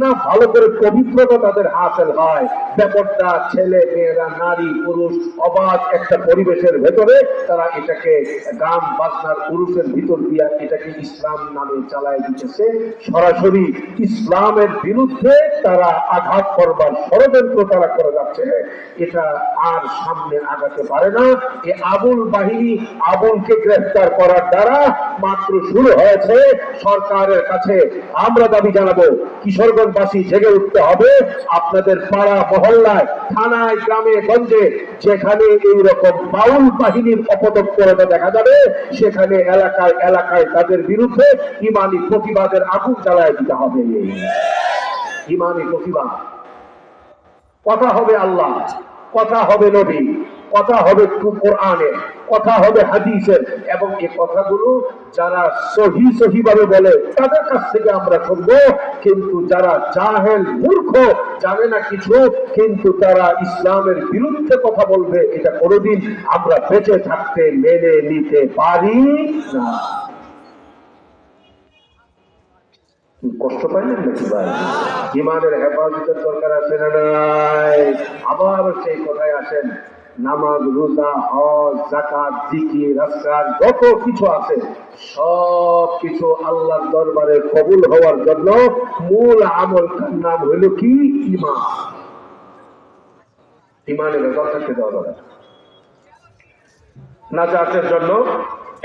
না ভালো করে পবিত্রতা তাদের হাসিল হয়। ব্যাপারটা ছেলে মেয়েরা নারী পুরুষ অবাধ একটা পরিবেশের ভেতরে তারা এটাকে গান বাজনার পুরুষের ভিতর দিয়া এটাকে ইসলাম নামে চালায় দিতেছে। সরাসরি ইসলামের বিরুদ্ধে তারা আঘাত করবার ষড়যন্ত্র তারা করে যাচ্ছে। এটা আর সামনে আগাতে পারে না। এই আবুল বাহিনী আবুলকে গ্রেফতার করার দ্বারা মাত্র শুরু হয়েছে। সরকারের কাছে আমরা দাবি জানাবো, কিশোরগঞ্জবাসী জেগে উঠতে হবে। আপনাদের পাড়া মহল্লায় থানায় গ্রামে গঞ্জে যেখানে এইরকম বাউল বাহিনীর অপতৎপরতা দেখা যাবে, সেখানে এলাকায় এলাকায় তাদের বিরুদ্ধে ইমানি প্রতিবাদের আগুন জ্বালায় দিতে হবে। ইমানি প্রতিবাদ। কথা হবে আল্লাহ, কথা হবে নবী, কথা হবে কোরআনের, কথা হবে হাদিসের, এবং এই কথাগুলো যারা সহি সহি ভাবে বলে তাদের কাছ থেকে আমরা শুনবো। কিন্তু যারা জাহেল মূর্খ, জানে না কিছু, কিন্তু তারা ইসলামের বিরুদ্ধে কথা বলবে, এটা কোনোদিন আমরা বেঁচে থাকতে মেনে নিতে পারি না। কষ্ট পাইলেন নাকি ভাই? ইমানের হেফাজতের দরকার আছে না নাই? আবার সেই কথায় আসেন, নামাজ রোজা হজ যাকাত জিকির আসকার যত কিছু আছে সব কিছু আল্লাহর দরবারে কবুল হওয়ার জন্য মূল আমল নাম হইল কি? ঈমান। ঈমানের রেজাল্ট থাকতে দেওয়া দরকার। নাজাতের জন্য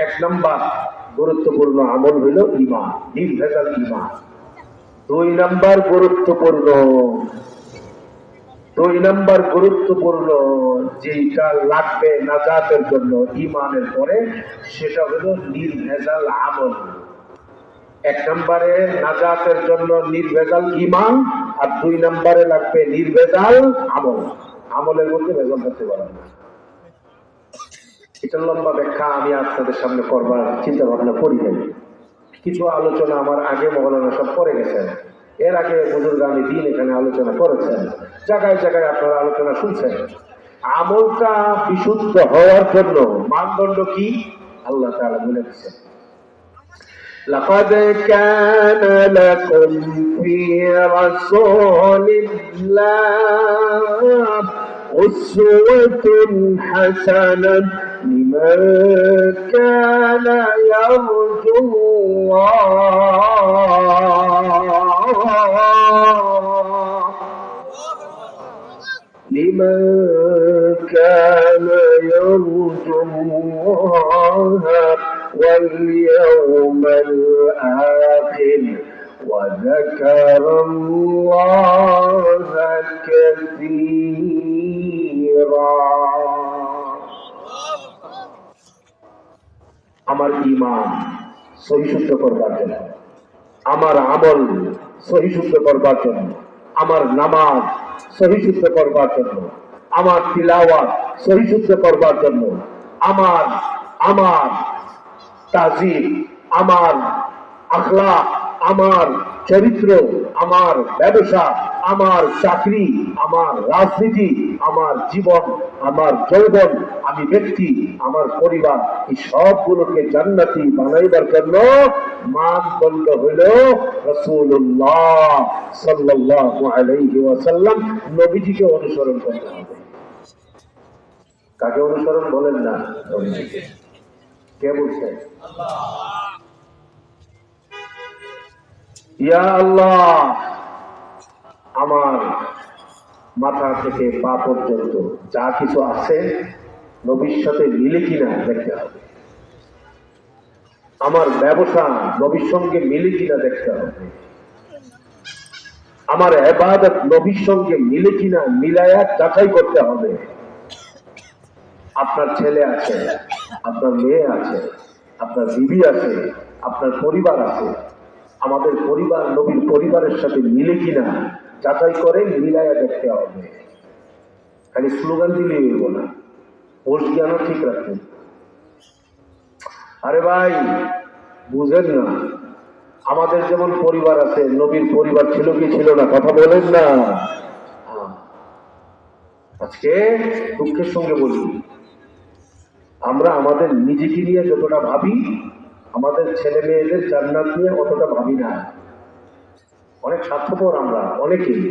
এক নম্বর গুরুত্বপূর্ণ আমল হইল ঈমান, নির্ভেজাল ঈমান। দুই নম্বর গুরুত্বপূর্ণ যেটা লাগবে নাজাতের জন্য ঈমানের পরে, সেটা হলো নির্ভেজাল আমল। এক নম্বরে নাজাতের জন্য নির্ভেজাল ঈমান, আর দুই নম্বরে লাগবে নির্ভেজাল আমল। আমলের মধ্যে ভেজাল করতে পারবে না। এটা লম্বা ব্যাখ্যা আমি আপনাদের সামনে করবার চিন্তা ভাবনা করি নাই। কিছু আলোচনা আমার আগে মৌলানা সব করে গেছেন, এর আগে বুজুর্গানি দিন এখানে আলোচনা করেছেন, জায়গায় জায়গায় আপনারা আলোচনা শুনছেন। আমলটা বিশুদ্ধ হওয়ার জন্য মানদণ্ড কি আল্লাহ তাআলা বলে দিচ্ছেন, لقد كان لكم في رسول الله أسوة حسنة لمن كان يرجو الله واليوم الآخر وذكر الله كثيرا। আমার ঈমান সহিশুদ্ধ করবার জন্য, আমার আমল সহিশুদ্ধ করবার জন্য, আমার নামাজ সহিশুদ্ধ করবার জন্য, আমার তিলাওয়াত সহিশুদ্ধ করবার জন্য, আমার তাজিম, আমার আখলাক, আমার চরিত্র, আমার ব্যবসা, আমার চাকরি, আমার রাজনীতি, আমার জীবন, আমার যৌবন, আমি ব্যক্তি, আমার পরিবার, এই সবগুলোকে জান্নাতি বানাইবার জন্য মানদণ্ড হইল রাসূলুল্লাহ সাল্লাল্লাহু আলাইহি ওয়াসাল্লাম, নবীজিকে অনুসরণ করতে হবে। কাকে অনুসরণ বলেন না? নবীজিকে। কে বলছেন? আল্লাহ। ইয়া আল্লাহ, আমার মাথা থেকে পা পর্যন্ত যা কিছু আছে নবীর সাথে মিলে কিনা দেখতে হবে। আমার ব্যবসা নবীর সঙ্গে মিলে কিনা দেখতে হবে। আমার ইবাদত নবীর সঙ্গে মিলে কিনা মিলায়া যাচাই করতে হবে। আপনার ছেলে আছে, আপনার মেয়ে আছে, আপনার বিবি আছে, আপনার পরিবার আছে, আমাদের পরিবার নবীর পরিবারের সাথে মিলে কিনা যাচাই করে মিলাইয়া দেখতে হবে। খালি স্লোগান দিলে হইব না, ওর জ্ঞানও ঠিক রাখবেন। আরে ভাই বুঝেন না, আমাদের যেমন পরিবার আছে, নবীর পরিবার ছিল কি ছিল না? কথা বলেন না। আজকে দুঃখের সঙ্গে বলি, আমরা আমাদের নিজেকে নিয়ে যতটা ভাবি, আমাদের ছেলে মেয়েদের জান্নাত নিয়ে অতটা ভাবি না। অনেক স্বার্থপর আমরা, অনেকেই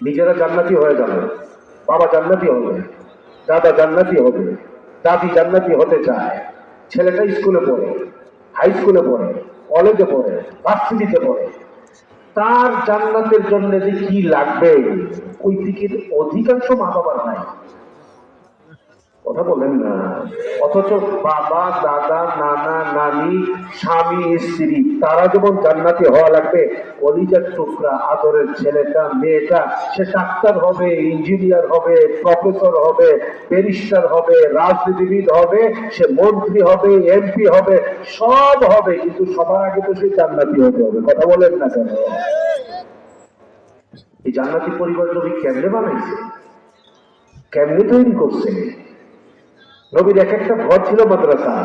নিজেরা জান্নাতি হয়ে যাবে, বাবা জান্নাতি হবে, দাদা জান্নাতি হবে, দাদি জান্নাতি হতে চায়, ছেলেটা স্কুলে পড়ে, হাই স্কুলে পড়ে, কলেজে পড়ে, ভার্সিটিতে পড়ে, তার জান্নাতের জন্য যে কি লাগবে ওই দিকের অধিকাংশ মা বাবার নাই। কথা বলেন না। অথচ বাবা, দাদা, নানা, নানি, স্বামী, স্ত্রী তারা যেমন জান্নাতি হওয়া লাগবে, কলিজার টুকরা আদরের ছেলেটা মেয়েটা সে ডাক্তার হবে, ইঞ্জিনিয়ার হবে, প্রফেসর হবে, ব্যারিস্টার হবে, রাজনীতিবিদ হবে, সে মন্ত্রী হবে, এমপি হবে, সব হবে, কিন্তু সবার আগে তো সে জান্নাতি হতে হবে। কথা বলেন না কেন? এই জান্নাতি পরিবার নবী কেমনে বানাইছে, কেমনে তৈরি করছে? নবীর এক একটা ঘর ছিল মাদ্রাসা,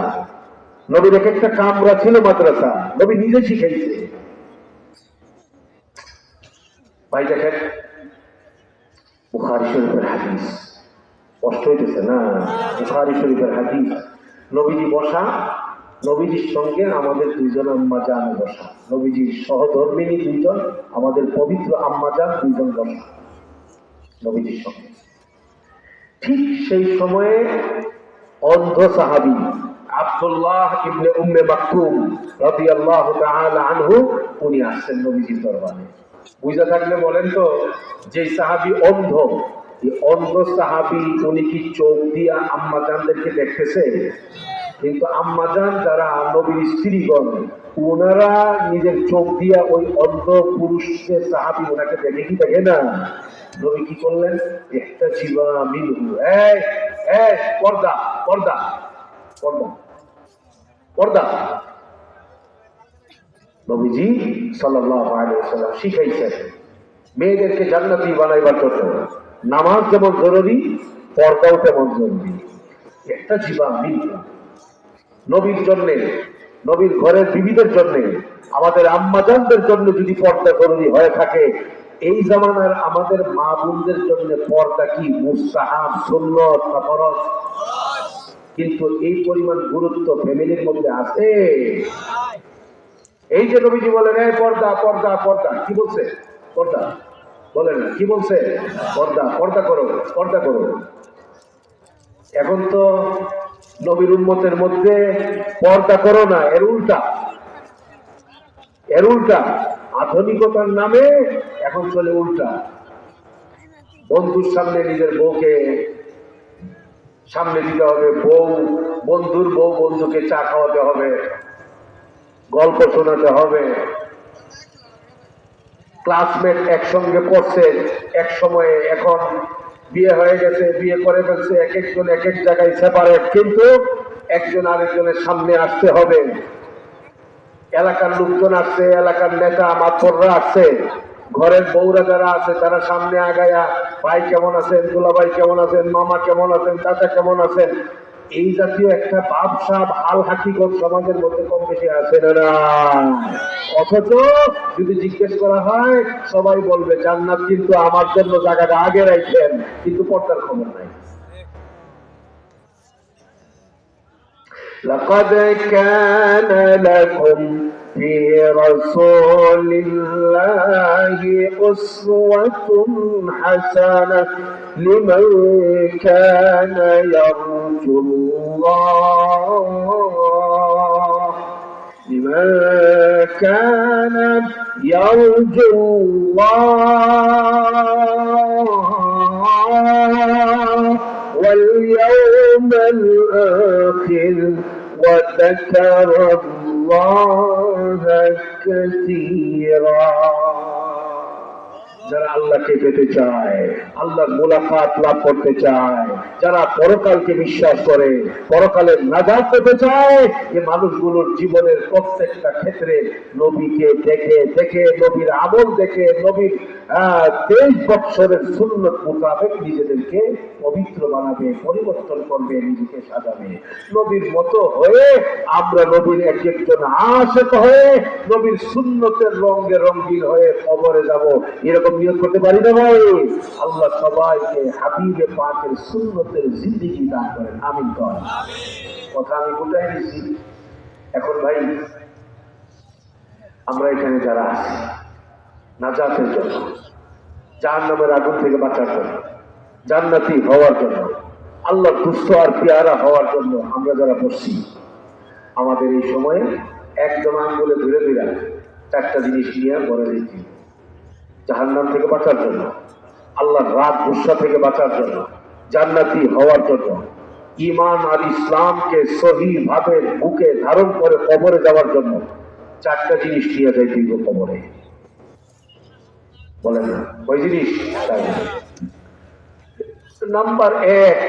নবীর এক একটা কামরা ছিল মাদ্রাসা, নবী নিজে শিখাইছে। ভাই দেখেন, বুখারী শরীফের হাদিস, কষ্ট হইতেছে না? বুখারী শরীফের হাদিস, নবীজি বসা, নবীজির সঙ্গে আমাদের দুইজন আম্মা জান বসা, নবীজির সহধর্মিনী দুইজন, আমাদের পবিত্র আম্মা জান দুইজন বসা নবীজির সঙ্গে। ঠিক সেই সময়ে অন্ধ সাহাবী আব্দুল্লাহ ইবনে উম্মে মাকতুম রাদিয়াল্লাহু তাআলা আনহু উনি আসছেন নবীজির দরবারে। বুঝা থাকলে বলেন তো, যে সাহাবী অন্ধ, এই অন্ধ সাহাবী উনি কি চোখ দিয়া আম্মা জানদেরকে দেখতেছে? কিন্তু আম্মা জান যারা নবীর স্ত্রীগণ, ওনারা নিজের চোখ দিয়া ওই অন্ধ পুরুষকে সাহাবী ওনাকে দেখে কি দেখে না? নবী কি করলেন? একটা জীবা মিনহু, এই এই পর্দা পর্দা পর্দা পর্দা। নবীজি সাল্লাল্লাহু আলাইহি ওয়াসাল্লাম শিখাইছেন মেয়েদেরকে জান্নাতি বানাইবার জন্য নামাজ যেমন জরুরি, পর্দাও তেমন জরুরি। একটা জীবা মিনহু, নবীর জন্যে, নবীর ঘরের বিবিদের জন্যে, আমাদের আম্মাজানদের জন্য যদি পর্দা জরুরি হয়ে থাকে, এই জামানার আমাদের মা বোনদের জন্য পর্দা কি মুস্তাহাব, সুন্নত না ফরজ? কিন্তু এই পরিমাণ গুরুত্ব ফ্যামিলির মধ্যে আছে? এই যে নবীজি বলেন এই পর্দা পর্দা পর্দা, কি বলছে? পর্দা বলেন না, কি বলছে? পর্দা, পর্দা করো, পর্দা করো। এখন তো নবীর উম্মতের মধ্যে পর্দা করো না, এর উল্টা, এর উল্টা আধুনিকতার নামে এখন চলে উল্টা। বন্ধুর সামনে নিজের বউকে সামনে দিতে হবে, বউ বন্ধুর বউ বন্ধুকে চা খাওয়াতে হবে, গল্প শোনাতে হবে। ক্লাসমেট একসঙ্গে পড়ছে এক সময়ে, এখন বিয়ে হয়ে গেছে, বিয়ে করে ফেলছে, এক একজন এক এক জায়গায় সেপারেট, কিন্তু একজন আরেকজনের সামনে আসতে হবে। এলাকার লোকজন আসছে, এলাকার নেতা মাতবররা আসছে, ঘরের বউরা যারা আছে তারা সামনে আগায়া ভাই কেমন আছেন, দুলা ভাই কেমন আছেন, মামা কেমন আছেন, চাচা কেমন আছেন, এই জাতীয় একটা ভাবসাব হাল হাকিকত সমাজের মধ্যে কম বেশি আছে না? অথচ যদি জিজ্ঞেস করা হয় সবাই বলবে জান্নাত কিন্তু আমার জন্য জায়গাটা আগে রাখছেন, কিন্তু পর্দার খবর নাই। لقد كان لكم في رسول الله أسوة حسنة لمن كان يرجو الله، لمن كان يرجو الله واليوم الآخر وذكر الله كثيرا। যারা আল্লাহকে পেতে চায়, আল্লাহর মুলাকাত লাভ করতে চায়, যারা পরকালকে বিশ্বাস করে, পরকালের নাজাত পেতে চায়, এই মানুষগুলোর জীবনের প্রত্যেকটা ক্ষেত্রে নবীকে দেখে দেখে, নবীর আমল দেখে, নবীর 23 বছরের সুন্নত মোতাবেক নিজেদেরকে পবিত্র বানাবে, পরিবর্তন করবে, নিজেকে সাজাবে নবীর মতো হয়ে। আমরা নবীর এক একজন আশিক হয়ে নবীর সুন্নতের রঙে রঙিন হয়ে কবরে যাব, এরকম নিয়ত করতে পারি না ভাই? আল্লাহ সবাইকে হাবিবে পাকের সুন্নতের জিন্দেগি দান করেন, আমিন করেন। কথা আমি কোথায় নিয়েছি এখন ভাই? আমরা এখানে যারা আছি নাজাতের জন্য, জাহান্নামের আগুন থেকে বাঁচার জন্য, জান্নাতি হওয়ার জন্য, আল্লাহর দুস্থ আর পেয়ারা হওয়ার জন্য আমরা যারা বসছি, আমাদের এই সময়ে একদম আঙ্গুলে ধীরে ধীরে 4টা জিনিস নিয়ে বলে দিচ্ছি। জাহান্নাম থেকে বাঁচার জন্য, আল্লাহর রাগ গুসা থেকে বাঁচার জন্য, জান্নাতি হওয়ার জন্য, ঈমান আর ইসলামকে সহি ভাবে বুকে ধারণ করে কবরে যাওয়ার জন্য 4টা জিনিস নিয়ে যায় দীর্ঘ কবরে। বলেন না ওই জিনিস? নাম্বার 1,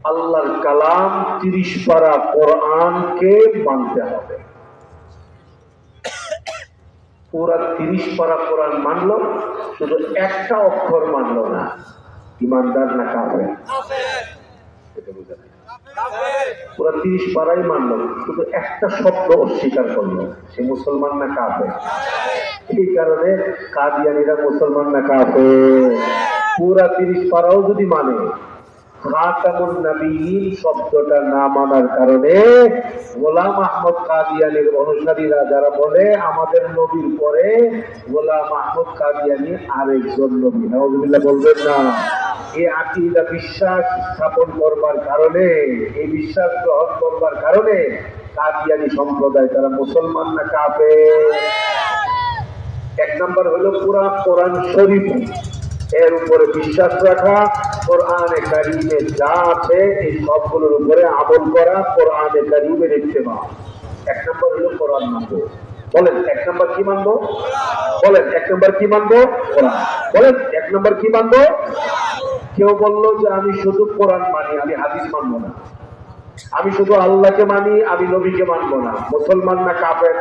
আল্লাহর কালাম 30 পারা কোরআনকে মানতে হবে। পুরা 30 পারা কোরআন মানলো, শুধু একটা অক্ষর মানলো না, ইমানদার না কাফের? পুরা 30 পারাই মানলো, শুধু একটা শব্দ অস্বীকার করলো, সে মুসলমান না কাফের? এই কারণে কাদিয়ানীরা মুসলমান না কাফের? পুরা 30 পারাও যদি মানে, খাতামুন নবীয়িন শব্দটা না মানার কারণে গোলাম আহমদ কাদিয়ানীর অনুসারীরা যারা বলে আমাদের নবীর পরে গোলাম আহমদ কাদিয়ানী আরেকজন নবী, নাউযুবিল্লাহ বলবেন না? এই আকীদা বিশ্বাস স্থাপন করবার কারণে, এই বিশ্বাস গ্রহণ করবার কারণে কাদিয়ানী সম্প্রদায় তারা মুসলমান না কাফের? 1 নম্বর হলো পুরা কোরআন শরীফ এর উপরে বিশ্বাস রাখা, কোরআনে কারীমে যা আছে এই সবগুলোর উপরে আমল করা, কোরআনে কারীমের ইত্তেবা। 1 নম্বর হলো কোরআন মানবো। বলেন 1 নম্বর কি মানবো? বলেন 1 নম্বর কি মানবো? কোরআন। বলেন 1 নম্বর কি মানবো? কেউ বললো যে আমি শুধু কোরআন মানি, আমি হাদিস মানবো না, আমি শুধু আল্লাহকে মানি, আমি নবীকে মানবো না, মুসলমান না কাফের?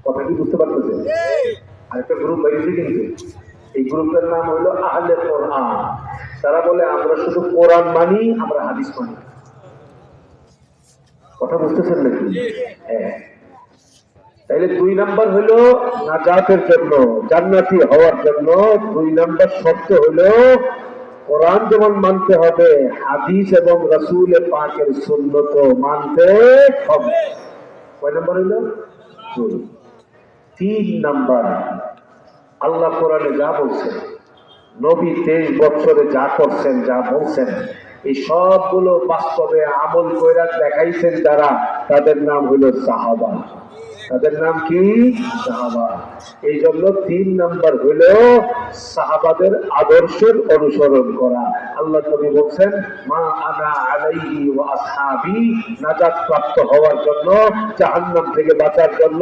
কথা কি বুঝতে পারতেছেন? আরেকটা গ্রুপ বেরিয়েছে কিন্তু, এই গ্রুপের নাম হলো আহলে কোরআন। তারা বলে আমরা শুধু কোরআন মানি, আমরা হাদিস মানি। কথা বুঝতেছেন নাকি? হ্যাঁ। তাইলে 2 নাম্বার হলো নাজাতের জন্য, জান্নাতি হওয়ার জন্য 2 নাম্বার শর্ত হলো কোরআন যেমন মানতে হবে, হাদিস এবং রাসূল পাকের সুন্নত মানতে হবে। কয় নাম্বার হলো? 2। 3 নাম্বার, আল্লাহ কোরআনে যা বলছেন, নবী 23 বছরে যা করছেন, যা বলছেন, এই সবগুলো বাস্তবে আমল কইরা দেখাইছেন যারা, তাদের নাম হলো সাহাবা। তাদের নাম কি? সাহাবা। এই জন্য 3 নাম্বার হলো সাহাবাদের আদর্শের অনুসরণ করা। আল্লাহ নবী বলছেন মা আনা আলাইহি ওয়া আসহাবি, নাজাত প্রাপ্ত হওয়ার জন্য, জাহান্নাম থেকে বাঁচার জন্য,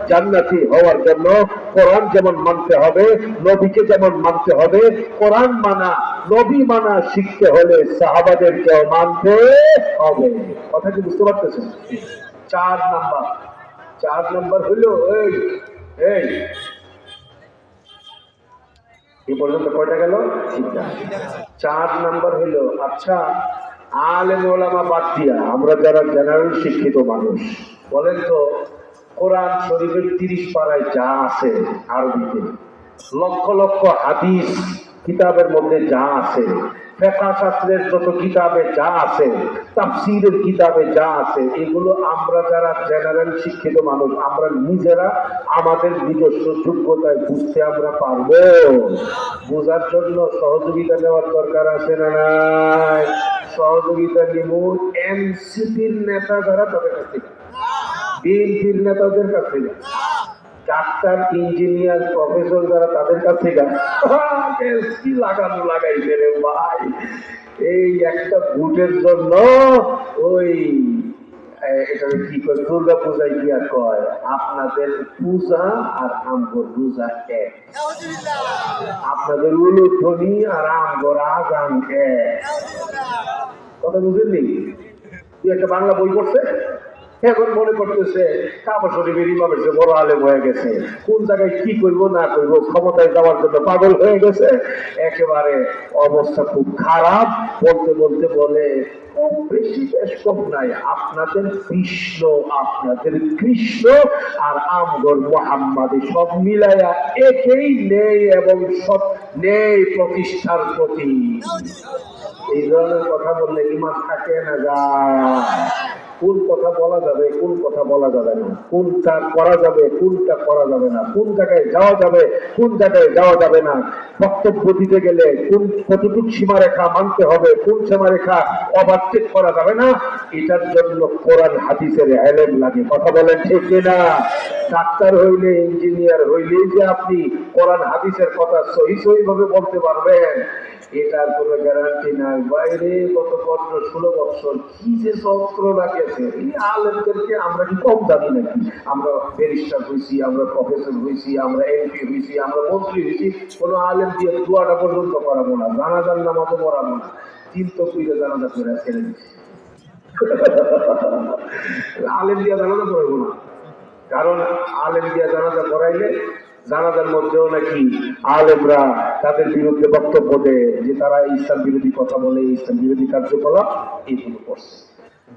জান্নাতি হওয়ার জন্য কোরআন যেমন মানতে হবে, নবীকে যেমন মানতে হবে, কোরআন মানা, নবী মানা শিখতে হলে সাহাবাদেরকেও মানতে হবে। কথা কি বুঝতে পারতেছেন? 4 নাম্বার, 4 নাম্বার হলো এই পর্যন্ত কয়টা গেল? 4 নাম্বার হলো, আচ্ছা আলেম ওলামা বাদ দিয়া আমরা যারা জেনারেল শিক্ষিত মানুষ, বলেন তো কোরআন শরীফের 30 পারায় যা আছে আরবিতে, লক্ষ লক্ষ হাদিস কিতাবের মধ্যে যা আছে, ফিকহ শাস্ত্রের যত কিতাবে যা আছে, তাফসীরের কিতাবে যা আছে, এগুলো আমরা যারা জেনারেল শিক্ষিত মানুষ, আমরা নিজেরা আমাদের নিজস্ব যোগ্যতায় বুঝতে আমরা পারবো? বোঝার জন্য সহযোগিতা নেওয়ার দরকার আছে না নাই? সহযোগিতা নিব এনসিপির নেতা যারা, তাদের কাছ থেকে, বিএনপির নেতাদের কাছ থেকে, ডাক্তার, ইঞ্জিনিয়ার, প্রফেসর যারা, তাদের কাছ থেকে। কি লাগানো লাগাইছে রে ভাই! এই একটা ভোটের জন্য ওই এটা কি করে, দুর্গা পূজায় গিয়া কয় আপনাদের পূজা আর আমগর পূজা এক, আপনাদের উলুধ্বনি আর আমগর আজান এক। কথা বুঝেননি? তুই একটা বাংলা বই পড়ছে, এখন মনে করতেছে কাবা শরীফের ইমামের যে বড় আলেম হয়ে গেছে, কোন জায়গায় কি করবো না করবো ক্ষমতায় যাওয়ার জন্য পাগল হয়ে গেছে। একেবারে অবস্থা খুব খারাপ। বলতে বলতে বলে খুব বেশি বেশ কম নাই, আপনাদের কৃষ্ণ, আপনাদের কৃষ্ণ আর আমগর মোহাম্মদ সব মিলাইয়া একেই নেই এবং সব নেই প্রতিষ্ঠার প্রতি। এই ধরনের কথা বললে ইমান থাকে না যায়। কোন কথা বলা যাবে, কোন কথা বলা যাবে না, কোনটা করা যাবে, কোনটা করা যাবে না, কোন জায়গায় যাওয়া যাবে, কোন জায়গায় যাওয়া যাবে না, বক্তব্য দিতে গেলে কোন কতটুক সীমারেখা মানতে হবে, কোন সীমারেখা ওভারটেক করা যাবে না, এটার জন্য কোরআন হাদিসের ইলম লাগে। কথা বলেন ঠিক কিনা? ডাক্তার হইলে, ইঞ্জিনিয়ার হইলেই যে আপনি কোরআন হাদিসের কথা সহি সহি ভাবে বলতে পারবেন এটার কোনো গ্যারান্টি নাই। বাইরে গত 15-16 বছর কি যে যন্ত্র লাগেছে, এই আলেমদেরকে আমরা কি কম জানি নাকি? আমরা ব্যারিস্টার হয়েছি, আমরা প্রফেসর হয়েছি, আমরা এমপি হয়েছি, আমরা মন্ত্রী হয়েছি, কোনো আলেম দিয়ে দুয়াটা পর্যন্ত করাবো না, জানাজার নামাজও পড়াবো না, 3 তকবীরে জানাজা করে ছেড়ে দিচ্ছি। আলেম দিয়া জানাজা পড়াবো না, কারণ আলেম দিয়া জানাজা পড়াইলে জানাজার মধ্যেও নাকি আলেমরা তাদের বিরুদ্ধে বক্তব্য দেয় যে তারা ইসলাম বিরোধী কথা বলে, ইসলাম বিরোধী কার্যকলাপ এইগুলো করছে।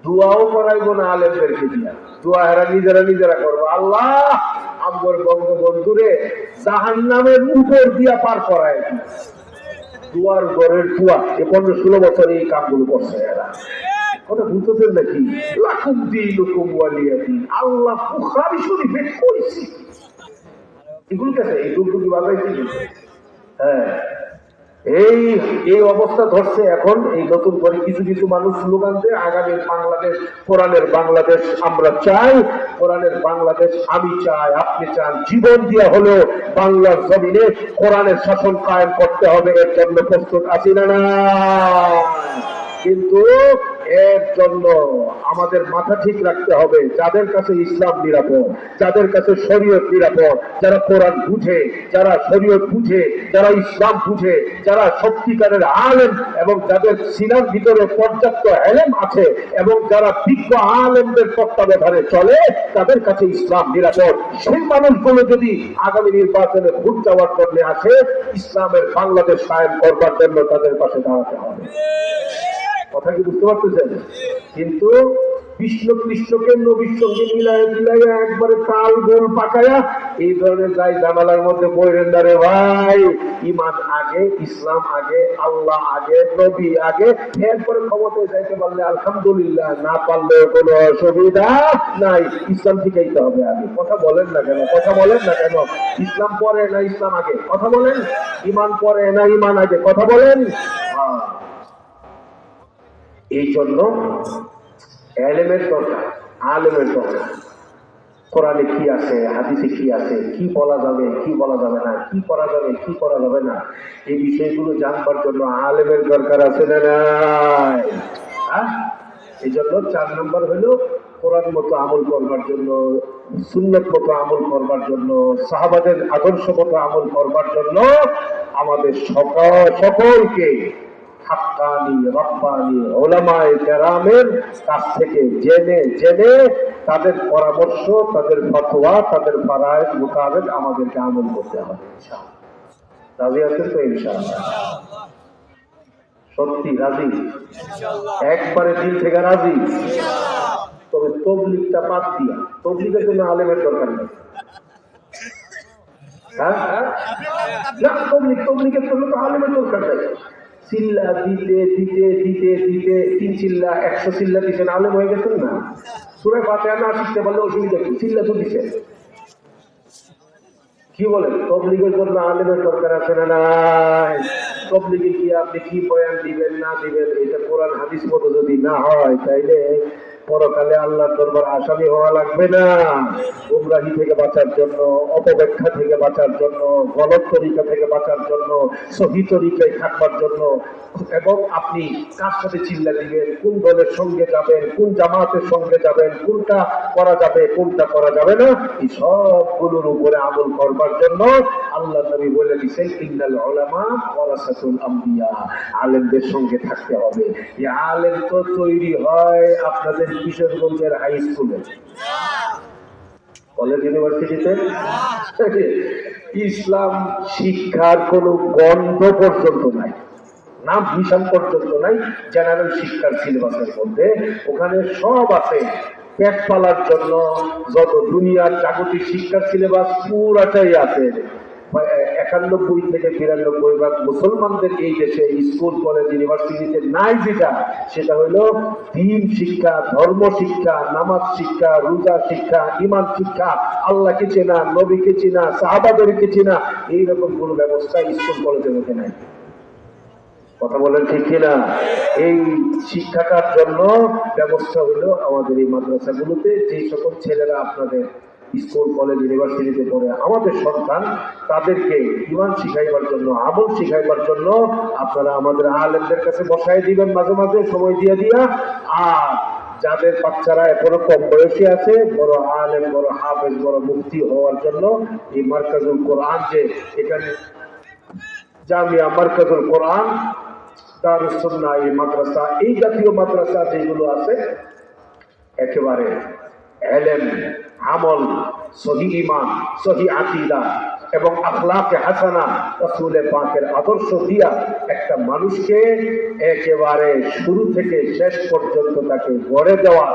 দোয়াও করাইবো না আলেমদেরকে দিয়া, দোয়া এরা নিজেরা নিজেরা করবো, আল্লাহ আমগর বঙ্গবন্ধুরে জাহান্নামের উপর দিয়া পার করায়। দোয়ার ঘরের দোয়া, 15-16 বছর এই কামগুলো করছে এরা। কথা বুঝতেছেন নাকি? লাকুম দীনুকুম ওয়ালিয়া দীন, আল্লাহ বুখারী শরীফে কইছে এগুলো কাছে এই টুকটুকি বাজাইছি। হ্যাঁ, এই এই অবস্থা ধরছে এখন। এই নতুন করে কিছু কিছু মানুষ স্লোগান দেয় আগামী বাংলাদেশ, কোরআনের বাংলাদেশ আমরা চাই, কোরআনের বাংলাদেশ আমি চাই, আপনি চান, জীবন দিয়ে হলেও বাংলার জমিনে কোরআনের শাসন কায়েম করতে হবে। এর জন্য প্রস্তুত আছি না? না, কিন্তু এর জন্য আমাদের মাথা ঠিক রাখতে হবে। যাদের কাছে ইসলাম নিরাপদ, যাদের কাছে শরীয়ত নিরাপদ, যারা কোরআন বুঝে, যারা শরীয়ত বুঝে, যারা ইসলাম বুঝে, যারা সত্যিকারের আলেম এবং যাদের সিনার ভিতরে পর্যাপ্ত এলেম আছে এবং যারা বিজ্ঞ আলেমদের তত্ত্বাবধানে চলে, তাদের কাছে ইসলাম নিরাপদ। সেই মানুষগুলো যদি আগামী নির্বাচনে ভোট চাওয়ার জন্য আসে, ইসলামের বাংলাদেশ কায়েম করবার জন্য তাদের পাশে দাঁড়াতে হবে। কথা কি বুঝতে পারতেছেন? কিন্তু কৃষ্ণ কৃষ্ণকে নবীর সঙ্গে মিলাইয়া একবারে তাল গোল পাকায়া এই ধরনের যাই জানালার মধ্যে পড়েন না রে ভাই। ইমান আগে, ইসলাম আগে, আল্লাহ আগে, নবী আগে, এরপরে ক্ষমতায় যাইতে পারলে আলহামদুলিল্লাহ, না পারলে কোনো অসুবিধা নাই। ইসলাম শিখাইতে হবে আগে। কথা বলেন না কেন? কথা বলেন না কেন? ইসলাম পরে না ইসলাম আগে? কথা বলেন। ইমান পরে না ইমান আগে? কথা বলেন। এই জন্য এলেমের দরকার, আলেমের দরকার। কোরআনে কি আছে, হাদিসে কি আছে, কি বলা যাবে, কি বলা যাবে না, কি করা যাবে, কি করা যাবে না, এই বিষয়গুলো জানবার জন্য আলেমের দরকার আছে না নাই? এই জন্য 4 নম্বর হলো কোরআন মতো আমল করবার জন্য, সুন্নত মতো আমল করবার জন্য, সাহাবাদের আদর্শ মতো আমল করবার জন্য আমাদের সকলকে হাক্কানি, রব্বানি উলামায়ে কেরামের কাছ থেকে জেনে জেনে তাদের পরামর্শ, তাদের ফতোয়া, তাদের ফারায়েজ মোতাবেক আমাদেরকে আমল করতে হবে। রাজি আছেন তো? ইনশাআল্লাহ। সত্যি রাজি? একবারে দিল থেকে রাজি? তবে তবলিগটা বাদ দিয়া, তবলিগের জন্য আলেমের দরকার নেই। হ্যাঁ, তবলিগের জন্য তো আলেমের দরকার নেই। চিল্লা দিতে দিতে দিতে দিতে 3 চিল্লা 100 চিল্লা দিচ্ছেন, আলেম হয়ে গেছেন না? সূরা ফাতিহা না শিখতে পারলে অসুবিধা কি? চিল্লা তো দিচ্ছেন। কি বলেন? তবলিগের জন্য আলেমের দরকার আছে না নাই? তবলিগে কি আপনি কি বয়ান দিবেন না দিবেন, এটা কোরআন হাদিস মতো যদি না হয়, তাইলে পরকালে আল্লাহর দরবার আসামি হওয়া লাগবে না। গুমরাহি থেকে বাঁচার জন্য, অপব্যাখ্যা থেকে বাঁচার জন্য, গলত তরিকা থেকে বাঁচার জন্য, সহিহ তরিকায় থাকবার জন্য, এবং আপনি কার সাথে চিল্লা দিবেন, কোন দলের সঙ্গে যাবেন, কোন জামাতের সঙ্গে যাবেন, কোনটা করা যাবে, কোনটা করা যাবে না, এই সবগুলোর উপরে আমল করবার জন্য আল্লাহ নবী বলে দিয়েছেন, ইন্নাল উলামা ওয়ারাসাতুল আম্বিয়া, আলেমদের সঙ্গে থাকতে হবে। এই আলেম তো তৈরি হয় আপনাদের কিশোরগঞ্জের হাই স্কুলে, কলেজ ইউনিভার্সিটিতে ইসলাম শিক্ষার কোনো গন্ধ পর্যন্ত নাই, নাম নিশান পর্যন্ত নাই জেনারেল শিক্ষার সিলেবাসের মধ্যে। ওখানে সব আছে, পেট পালার জন্য যত দুনিয়ার জাগতিক শিক্ষার সিলেবাস পুরাটাই আছে। 91 থেকে 92% মুসলমানদের এই দেশে স্কুল কলেজ ইউনিভার্সিটিতে নাই যেটা, সেটা হলো দ্বীন শিক্ষা, ধর্ম শিক্ষা, নামাজ শিক্ষা, রোজা শিক্ষা, ঈমান শিক্ষা, আল্লাহকে চেনা, নবীকে চেনা, সাহাবাদেরকে চেনা, এইরকম কোন ব্যবস্থা স্কুল কলেজের মধ্যে নাই। কথা বলেন ঠিক কিনা? এই শিক্ষাটার জন্য ব্যবস্থা হলো আমাদের এই মাদ্রাসাগুলোতে। যে সকল ছেলেরা আপনাদের স্কুল কলেজ ইউনিভার্সিটিতে পড়ে, আমাদের সন্তান, তাদেরকে ঈমান শিখাইবার জন্য, আমল শিখাইবার জন্য আপনারা আমাদের আলেমদের কাছে বসাই দিবেন মাঝে মাঝে সময় দিয়ে দিয়া। আর যাদের বাচ্চারা এখনো কম বয়সী আছে, বড় আলেম, বড় হাফেজ, বড় মুফতি হওয়ার জন্য এই মার্কাজুল কোরআন, যে এখানে জামিয়া মার্কাজুল কোরআন, দারুস সুন্নাহ এই মাদ্রাসা, এই জাতীয় মাদ্রাসা যেগুলো আছে, একেবারে ইলম, আমল, সহি ঈমান, সহি আকীদা এবং আখলাকে হাসানা, রাসূল পাকের আদর্শ দিয়া একটা মানুষকে একেবারে শুরু থেকে শেষ পর্যন্ত তাকে গড়ে দেওয়া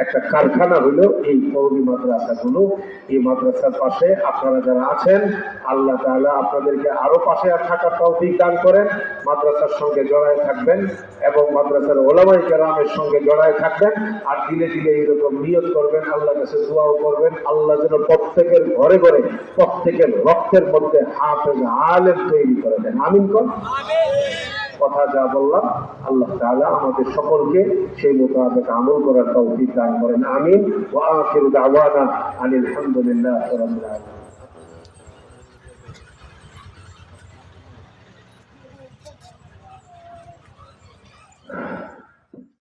একটা কারখানা হলো এই কওমি মাদ্রাসাগুলো। এই মাদ্রাসার পাশে আপনারা যারা আছেন, আল্লাহ তাআলা আপনাদেরকে আরো পাশে থাকার তৌফিক দান করেন। মাদ্রাসার সঙ্গে জড়ায় থাকবেন এবং মাদ্রাসার ওলামায়ে কেরামের সঙ্গে জড়ায় থাকবেন। আর দিলে দিলে এরকম নিয়ত করবেন, আল্লাহর কাছে দোয়াও করবেন, আল্লাহ যেন প্রত্যেকের ঘরে ঘরে, প্রত্যেকের রক্তের মধ্যে হাফেজ আলেম তৈরি করে দেন। আমিন কোন? কথা যা বললাম, আল্লাহ তাআলা আমাদের সকলকে সেই মোতাবেক আমল করার তৌফিক দান করেন। আমিন। ওয়া আখিরু দাওয়ানা আনিল হামদুলিল্লাহি রাব্বিল আলামিন।